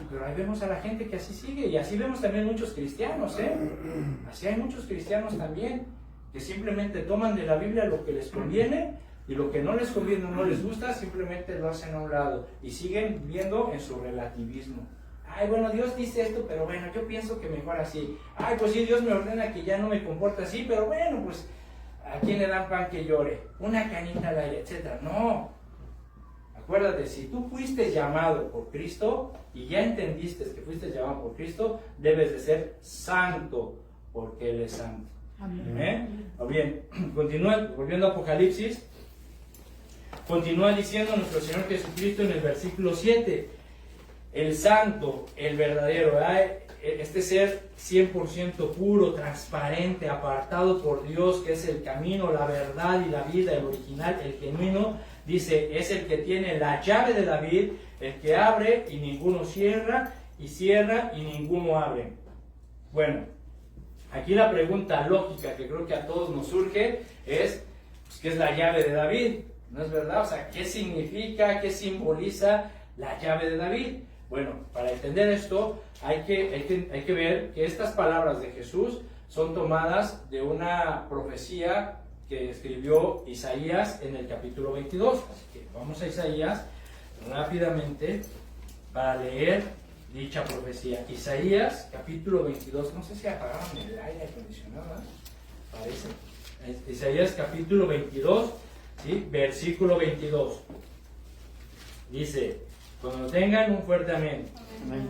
Speaker 1: pero ahí vemos a la gente que así sigue, y así vemos también muchos cristianos, Así hay muchos cristianos también, que simplemente toman de la Biblia lo que les conviene, y lo que no les conviene o no les gusta, simplemente lo hacen a un lado, y siguen viviendo en su relativismo. Ay, bueno, Dios dice esto, pero bueno, yo pienso que mejor así. Ay, pues sí, Dios me ordena que ya no me comporte así, pero bueno, pues, ¿a quién le dan pan que llore? Una canita al aire, etc. No. Acuérdate, si tú fuiste llamado por Cristo y ya entendiste que fuiste llamado por Cristo, debes de ser santo, porque Él es santo. Amén. O bien, continúa, volviendo a Apocalipsis, continúa diciendo nuestro Señor Jesucristo en el versículo 7, el santo, el verdadero, ¿verdad? Este ser 100% puro, transparente, apartado por Dios, que es el camino, la verdad y la vida, el original, el genuino, dice, es el que tiene la llave de David, el que abre y ninguno cierra, y cierra y ninguno abre. Bueno, aquí la pregunta lógica que creo que a todos nos surge es, pues, ¿qué es la llave de David? ¿No es verdad? O sea, ¿qué significa, qué simboliza la llave de David? Bueno, para entender esto hay que ver que estas palabras de Jesús son tomadas de una profecía que escribió Isaías en el capítulo 22. Así que vamos a Isaías rápidamente para leer dicha profecía. Isaías capítulo 22. No sé si apagaron el aire acondicionado, ¿eh? Parece. Isaías capítulo 22, ¿sí? Versículo 22. Dice, cuando tengan un fuerte amén. Amén.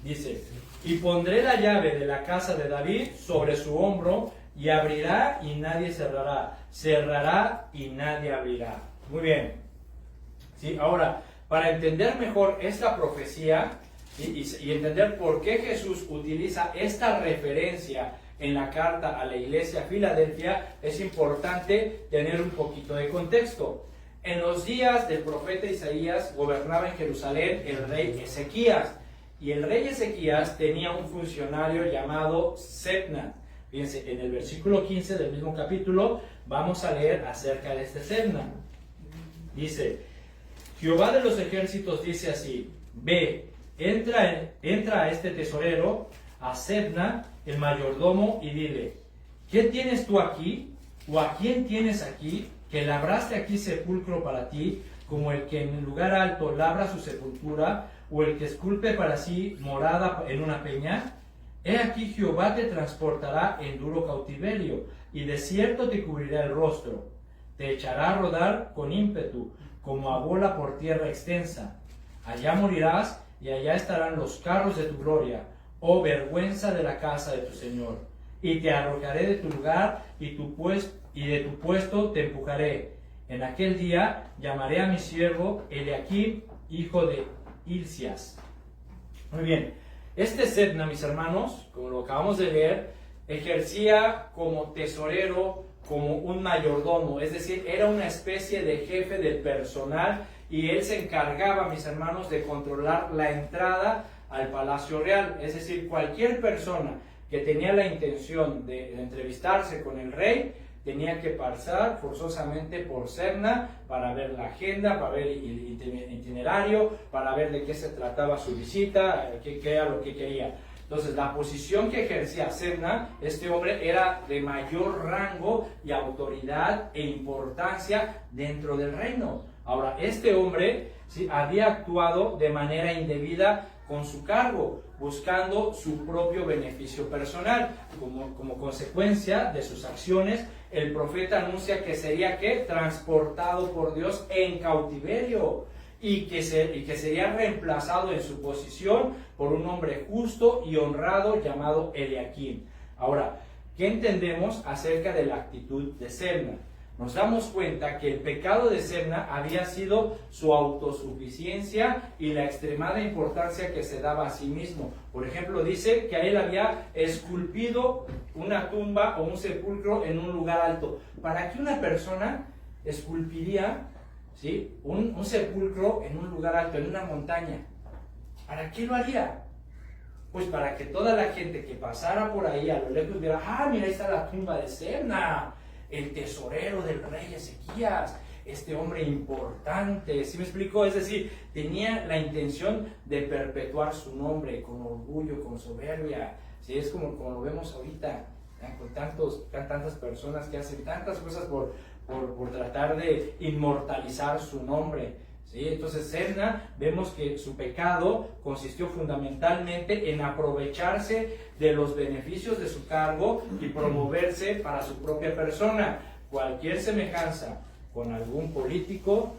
Speaker 1: Dice, y pondré la llave de la casa de David sobre su hombro, y abrirá y nadie cerrará, cerrará y nadie abrirá. Muy bien. ¿Sí? Ahora, para entender mejor esta profecía, ¿sí? y entender por qué Jesús utiliza esta referencia en la carta a la iglesia a Filadelfia, es importante tener un poquito de contexto. En los días del profeta Isaías gobernaba en Jerusalén el rey Ezequías, y el rey Ezequías tenía un funcionario llamado Sebna. Fíjense, en el versículo 15 del mismo capítulo vamos a leer acerca de este Sebna. Dice, Jehová de los ejércitos dice así, ve, entra a este tesorero, a Sebna, el mayordomo, y dile, ¿qué tienes tú aquí? ¿O a quién tienes aquí? Que labraste aquí sepulcro para ti, como el que en el lugar alto labra su sepultura, o el que esculpe para sí morada en una peña. He aquí Jehová te transportará en duro cautiverio, y de cierto te cubrirá el rostro. Te echará a rodar con ímpetu, como a bola por tierra extensa. Allá morirás, y allá estarán los carros de tu gloria, oh vergüenza de la casa de tu Señor. Y te arrojaré de tu lugar, y de tu puesto te empujaré. En aquel día llamaré a mi siervo Eliaquim, hijo de Hilcias. Muy bien, este Sebna, mis hermanos, como lo acabamos de ver, ejercía como tesorero, como un mayordomo, es decir, era una especie de jefe del personal, y él se encargaba, mis hermanos, de controlar la entrada al palacio real. Es decir, cualquier persona que tenía la intención de entrevistarse con el rey tenía que pasar forzosamente por Sebna para ver la agenda, para ver el itinerario, para ver de qué se trataba su visita, qué era lo que quería. Entonces, la posición que ejercía Sebna, este hombre, era de mayor rango y autoridad e importancia dentro del reino. Ahora, este hombre, ¿sí?, había actuado de manera indebida con su cargo, buscando su propio beneficio personal. Como consecuencia de sus acciones, el profeta anuncia que sería ¿qué? Transportado por Dios en cautiverio, y que sería reemplazado en su posición por un hombre justo y honrado llamado Eliaquim. Ahora, ¿qué entendemos acerca de la actitud de Sebna? Nos damos cuenta que el pecado de Sebna había sido su autosuficiencia y la extremada importancia que se daba a sí mismo. Por ejemplo, dice que a él había esculpido una tumba o un sepulcro en un lugar alto. ¿Para qué una persona esculpiría, ¿sí?, un sepulcro en un lugar alto, en una montaña? ¿Para qué lo haría? Pues para que toda la gente que pasara por ahí a lo lejos viera, ah, mira, ahí está la tumba de Sebna, el tesorero del rey Ezequías, este hombre importante. ¿Sí me explico? Es decir, tenía la intención de perpetuar su nombre con orgullo, con soberbia. ¿Sí? Es como lo vemos ahorita, ¿eh?, con tantas personas que hacen tantas cosas por tratar de inmortalizar su nombre. ¿Sí? Entonces, Sebna, vemos que su pecado consistió fundamentalmente en aprovecharse de los beneficios de su cargo y promoverse para su propia persona. Cualquier semejanza con algún político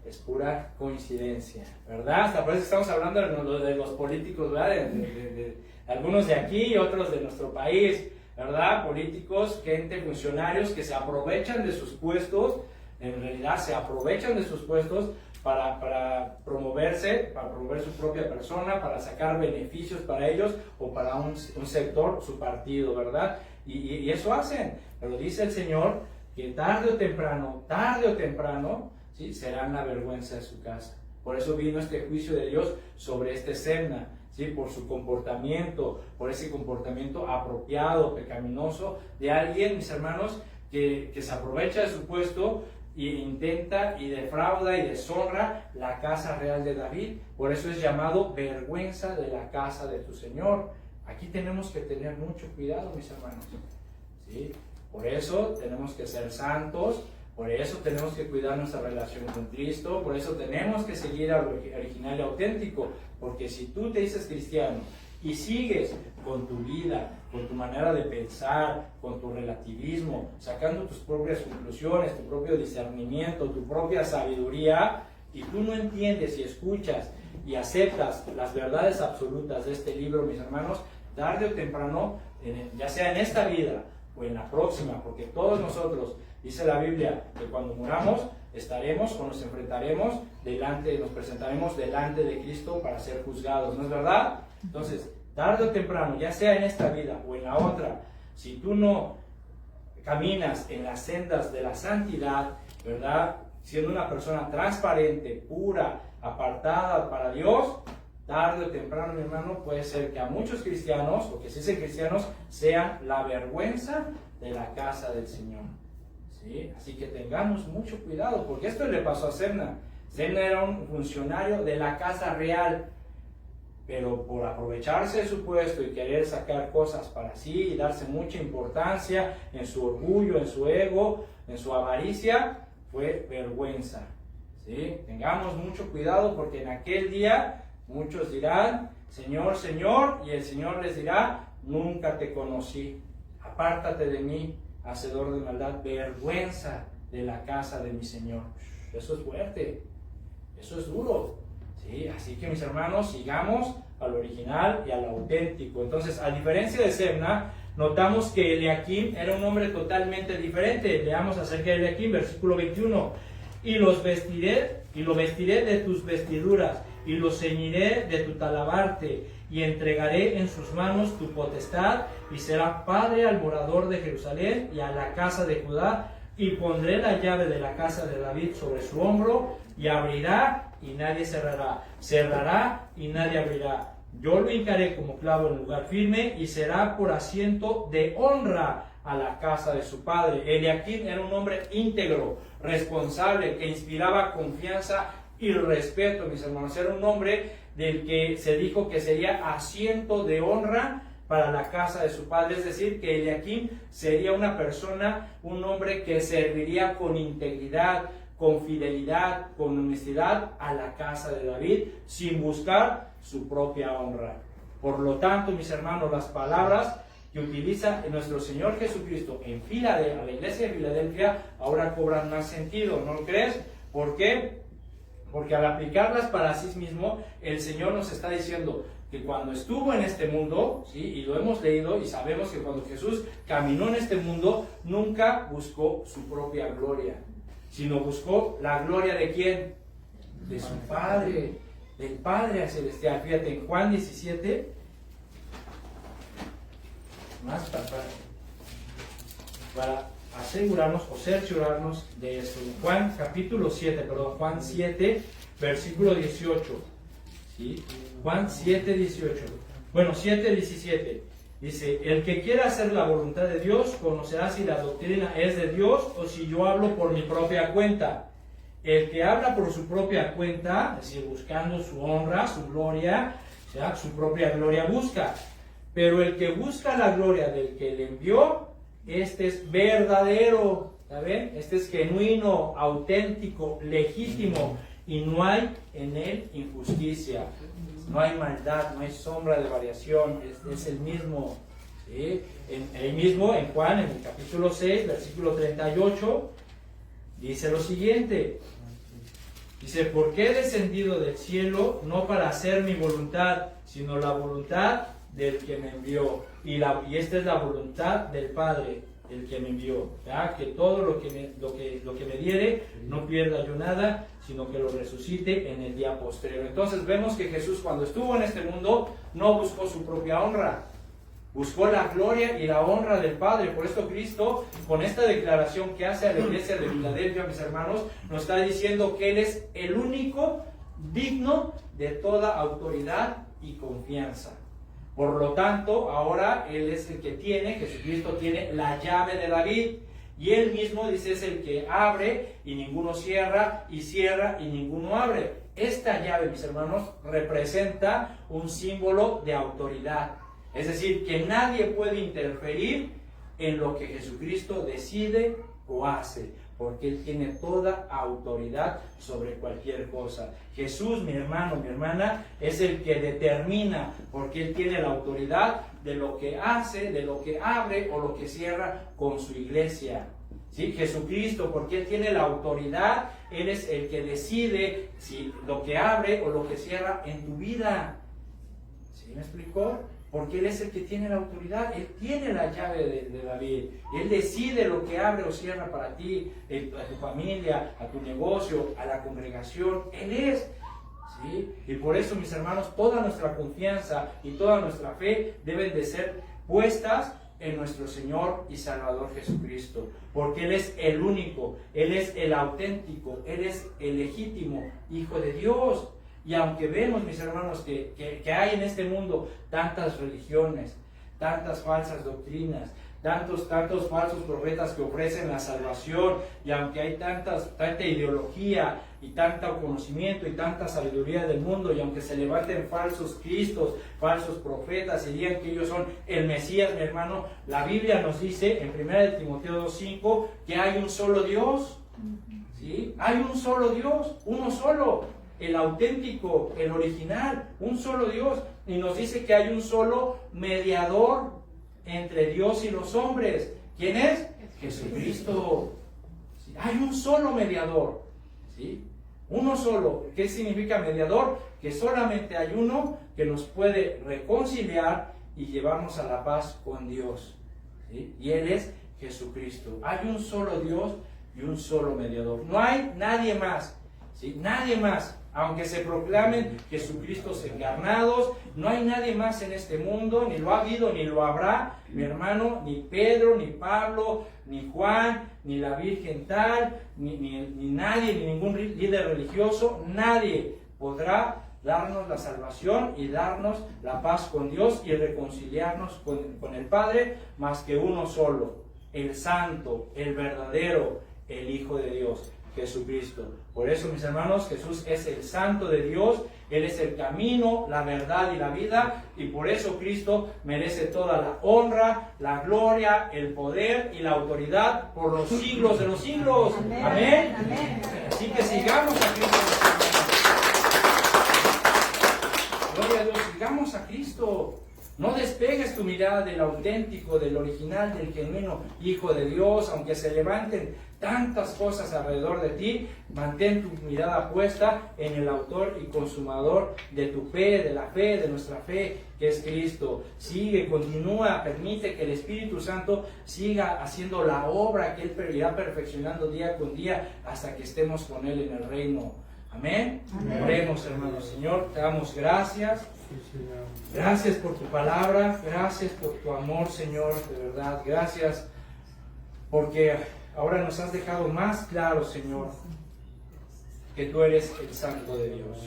Speaker 1: es pura coincidencia, ¿verdad? Hasta por eso estamos hablando de los políticos, ¿verdad? De algunos de aquí y otros de nuestro país, ¿verdad? Políticos, gente, funcionarios que se aprovechan de sus puestos, en realidad se aprovechan de sus puestos para promoverse, para promover su propia persona, para sacar beneficios para ellos o para un sector, su partido, ¿verdad? Y eso hacen. Pero dice el Señor que tarde o temprano, ¿sí?, serán la vergüenza de su casa. Por eso vino este juicio de Dios sobre este Sebna, ¿sí?, por su comportamiento, por ese comportamiento apropiado, pecaminoso de alguien, mis hermanos, que se aprovecha de su puesto y intenta y defrauda y deshonra la casa real de David. Por eso es llamado vergüenza de la casa de tu Señor. Aquí tenemos que tener mucho cuidado, mis hermanos, ¿sí? Por eso tenemos que ser santos, por eso tenemos que cuidar nuestra relación con Cristo, por eso tenemos que seguir al original y auténtico, porque si tú te dices cristiano y sigues con tu vida, con tu manera de pensar, con tu relativismo, sacando tus propias conclusiones, tu propio discernimiento, tu propia sabiduría, y tú no entiendes y escuchas y aceptas las verdades absolutas de este libro, mis hermanos, tarde o temprano, ya sea en esta vida o en la próxima, porque todos nosotros, dice la Biblia, que cuando muramos estaremos o nos enfrentaremos nos presentaremos delante de Cristo para ser juzgados, ¿no es verdad? Entonces, tarde o temprano, ya sea en esta vida o en la otra, si tú no caminas en las sendas de la santidad, ¿verdad?, siendo una persona transparente, pura, apartada para Dios, tarde o temprano, mi hermano, puede ser que a muchos cristianos, o que se dicen cristianos, sean la vergüenza de la casa del Señor. ¿Sí? Así que tengamos mucho cuidado, porque esto le pasó a Sebna. Sebna era un funcionario de la casa real, pero por aprovecharse de su puesto y querer sacar cosas para sí y darse mucha importancia en su orgullo, en su ego, en su avaricia, fue vergüenza. ¿Sí? Tengamos mucho cuidado, porque en aquel día muchos dirán, Señor, Señor, y el Señor les dirá, nunca te conocí. Apártate de mí, hacedor de maldad, vergüenza de la casa de mi Señor. Eso es fuerte, eso es duro, ¿sí? Así que mis hermanos, sigamos al original y al auténtico. Entonces, a diferencia de Sebna, notamos que Eliaquim era un hombre totalmente diferente. Leamos acerca de Eliaquim, versículo 21. Y lo vestiré de tus vestiduras, y lo ceñiré de tu talabarte, y entregaré en sus manos tu potestad, y será padre al morador de Jerusalén y a la casa de Judá, y pondré la llave de la casa de David sobre su hombro, y abrirá y nadie cerrará, cerrará y nadie abrirá. Yo lo hincaré como clavo en lugar firme, y será por asiento de honra a la casa de su padre. Eliaquim era un hombre íntegro, responsable, que inspiraba confianza y respeto, mis hermanos. Era un hombre del que se dijo que sería asiento de honra para la casa de su padre, es decir, que Eliaquim sería una persona, un hombre que serviría con integridad, con fidelidad, con honestidad a la casa de David, sin buscar su propia honra. Por lo tanto, mis hermanos, las palabras que utiliza nuestro Señor Jesucristo en Filadelfia, a la iglesia de Filadelfia, ahora cobran más sentido, ¿no lo crees? ¿Por qué? Porque al aplicarlas para sí mismo, el Señor nos está diciendo que cuando estuvo en este mundo, ¿sí? Y lo hemos leído y sabemos que cuando Jesús caminó en este mundo, nunca buscó su propia gloria, sino buscó la gloria ¿de quién? De su Padre, del Padre celestial. Fíjate, en Juan 17, más para asegurarnos o cerciorarnos de esto. Juan 7, versículo 18. ¿Sí? Juan 7, 18. Bueno, 7, 17. Dice, el que quiera hacer la voluntad de Dios conocerá si la doctrina es de Dios o si yo hablo por mi propia cuenta. El que habla por su propia cuenta, es decir, buscando su honra, su gloria, o sea, su propia gloria busca. Pero el que busca la gloria del que le envió, este es verdadero, ¿saben? Este es genuino, auténtico, legítimo, y no hay en él injusticia, no hay maldad, no hay sombra de variación, es el mismo, ¿sí? En Juan, en el capítulo 6, versículo 38, dice lo siguiente, dice, porque he descendido del cielo no para hacer mi voluntad, sino la voluntad del que me envió, y esta es la voluntad del Padre, el que me envió, ¿ya? Que todo lo que me diere no pierda yo nada, sino que lo resucite en el día postrero. Entonces vemos que Jesús, cuando estuvo en este mundo, no buscó su propia honra, buscó la gloria y la honra del Padre. Por esto Cristo, con esta declaración que hace a la iglesia de Filadelfia, mis hermanos, nos está diciendo que Él es el único digno de toda autoridad y confianza. Por lo tanto, ahora Él es el que Jesucristo tiene la llave de David, y Él mismo dice es el que abre y ninguno cierra, y cierra y ninguno abre. Esta llave, mis hermanos, representa un símbolo de autoridad, es decir, que nadie puede interferir en lo que Jesucristo decide o hace, porque Él tiene toda autoridad sobre cualquier cosa. Jesús, mi hermano, mi hermana, es el que determina, porque Él tiene la autoridad de lo que hace, de lo que abre o lo que cierra con su iglesia. ¿Sí? Jesucristo, porque Él tiene la autoridad, Él es el que decide si lo que abre o lo que cierra en tu vida. ¿Sí me explicó? Porque Él es el que tiene la autoridad, Él tiene la llave de David, Él decide lo que abre o cierra para ti, a tu familia, a tu negocio, a la congregación, Él es. ¿Sí? Y por eso, mis hermanos, toda nuestra confianza y toda nuestra fe deben de ser puestas en nuestro Señor y Salvador Jesucristo, porque Él es el único, Él es el auténtico, Él es el legítimo Hijo de Dios. Y aunque vemos, mis hermanos, que hay en este mundo tantas religiones, tantas falsas doctrinas, tantos falsos profetas que ofrecen la salvación, y aunque hay tanta ideología y tanto conocimiento y tanta sabiduría del mundo, y aunque se levanten falsos cristos, falsos profetas y digan que ellos son el Mesías, mi hermano, la Biblia nos dice en 1 Timoteo 2:5 que hay un solo Dios, ¿sí? Hay un solo Dios, uno solo. el auténtico, el original, un solo Dios. Y nos dice que hay un solo mediador entre Dios y los hombres. ¿Quién es? Jesucristo. ¿Sí? Hay un solo mediador. ¿Sí? Uno solo. ¿Qué significa mediador? Que solamente hay uno que nos puede reconciliar y llevarnos a la paz con Dios. ¿Sí? Y Él es Jesucristo. Hay un solo Dios y un solo mediador. No hay nadie más. ¿Sí? Nadie más. Aunque se proclamen Jesucristos encarnados, no hay nadie más en este mundo, ni lo ha habido, ni lo habrá, mi hermano, ni Pedro, ni Pablo, ni Juan, ni la Virgen tal, ni nadie, ni ningún líder religioso, nadie podrá darnos la salvación y darnos la paz con Dios y reconciliarnos con el Padre, más que uno solo, el Santo, el verdadero, el Hijo de Dios, Jesucristo. Por eso, mis hermanos, Jesús es el Santo de Dios, Él es el camino, la verdad y la vida, y por eso Cristo merece toda la honra, la gloria, el poder y la autoridad por los siglos de los siglos. Amén. Amén. Amén. Así que sigamos a Cristo. Gloria a Dios, sigamos a Cristo. No despegues tu mirada del auténtico, del original, del genuino Hijo de Dios, aunque se levanten tantas cosas alrededor de ti. Mantén tu mirada puesta en el autor y consumador de tu fe, de la fe, de nuestra fe, que es Cristo. Sigue, continúa, permite que el Espíritu Santo siga haciendo la obra que Él irá perfeccionando día con día hasta que estemos con Él en el reino. Amén. Amén. Oremos, hermanos. Señor, te damos gracias. Gracias por tu palabra, gracias por tu amor, Señor, de verdad. Gracias porque ahora nos has dejado más claro, Señor, que tú eres el Santo de Dios.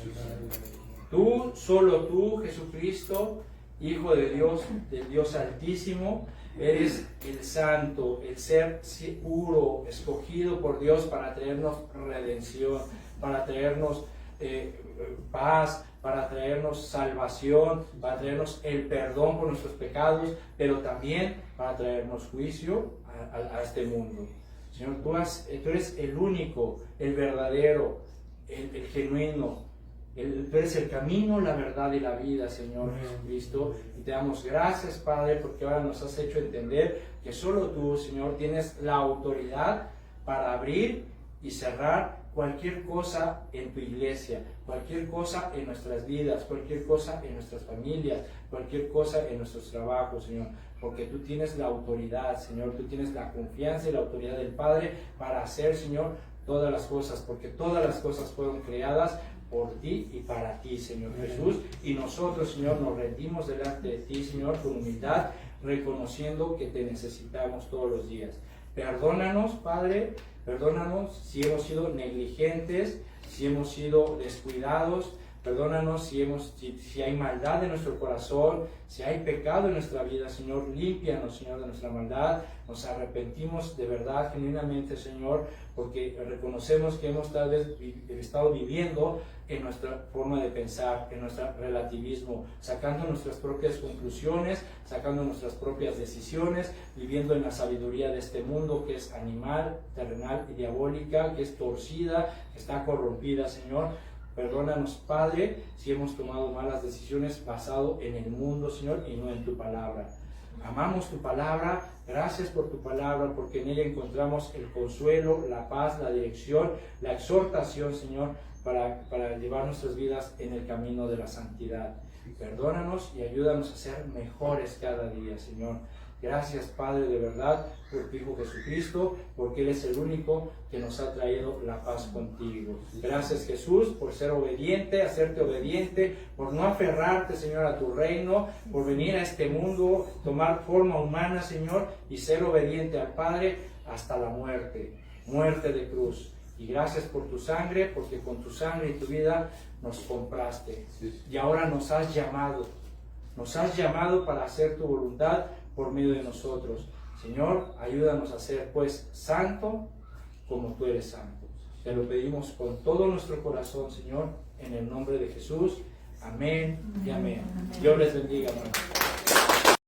Speaker 1: Tú, solo tú, Jesucristo, Hijo de Dios, del Dios Altísimo, eres el Santo, el ser puro, escogido por Dios para traernos redención, para traernos paz, para traernos salvación, para traernos el perdón por nuestros pecados, pero también para traernos juicio a este mundo. Señor, tú eres el único, el verdadero, el genuino. Tú eres el camino, la verdad y la vida, Señor Jesucristo. Y te damos gracias, Padre, porque ahora nos has hecho entender que solo tú, Señor, tienes la autoridad para abrir y cerrar cualquier cosa en tu iglesia, cualquier cosa en nuestras vidas, cualquier cosa en nuestras familias, cualquier cosa en nuestros trabajos, Señor. Porque tú tienes la autoridad, Señor, tú tienes la confianza y la autoridad del Padre para hacer, Señor, todas las cosas, porque todas las cosas fueron creadas por ti y para ti, Señor Jesús. Y nosotros, Señor, nos rendimos delante de ti, Señor, con humildad, reconociendo que te necesitamos todos los días. Perdónanos, Padre, perdónanos si hemos sido negligentes, si hemos sido descuidados. Perdónanos si hay maldad en nuestro corazón, si hay pecado en nuestra vida, Señor. Límpianos, Señor, de nuestra maldad. Nos arrepentimos de verdad, genuinamente, Señor, porque reconocemos que hemos tal vez estado viviendo en nuestra forma de pensar, en nuestro relativismo, sacando nuestras propias conclusiones, sacando nuestras propias decisiones, viviendo en la sabiduría de este mundo que es animal, terrenal y diabólica, que es torcida, que está corrompida, Señor. Perdónanos, Padre, si hemos tomado malas decisiones basado en el mundo, Señor, y no en tu palabra. Amamos tu palabra, gracias por tu palabra, porque en ella encontramos el consuelo, la paz, la dirección, la exhortación, Señor, para llevar nuestras vidas en el camino de la santidad. Perdónanos y ayúdanos a ser mejores cada día, Señor. Gracias, Padre, de verdad, por tu Hijo Jesucristo, porque Él es el único que nos ha traído la paz contigo. Gracias, Jesús, por ser obediente, hacerte obediente, por no aferrarte, Señor, a tu reino, por venir a este mundo, tomar forma humana, Señor, y ser obediente al Padre hasta la muerte de cruz. Y gracias por tu sangre, porque con tu sangre y tu vida nos compraste. Y ahora nos has llamado para hacer tu voluntad por medio de nosotros. Señor, ayúdanos a ser pues santo como tú eres santo. Te lo pedimos con todo nuestro corazón, Señor, en el nombre de Jesús. Amén y amén. Dios les bendiga, hermanos.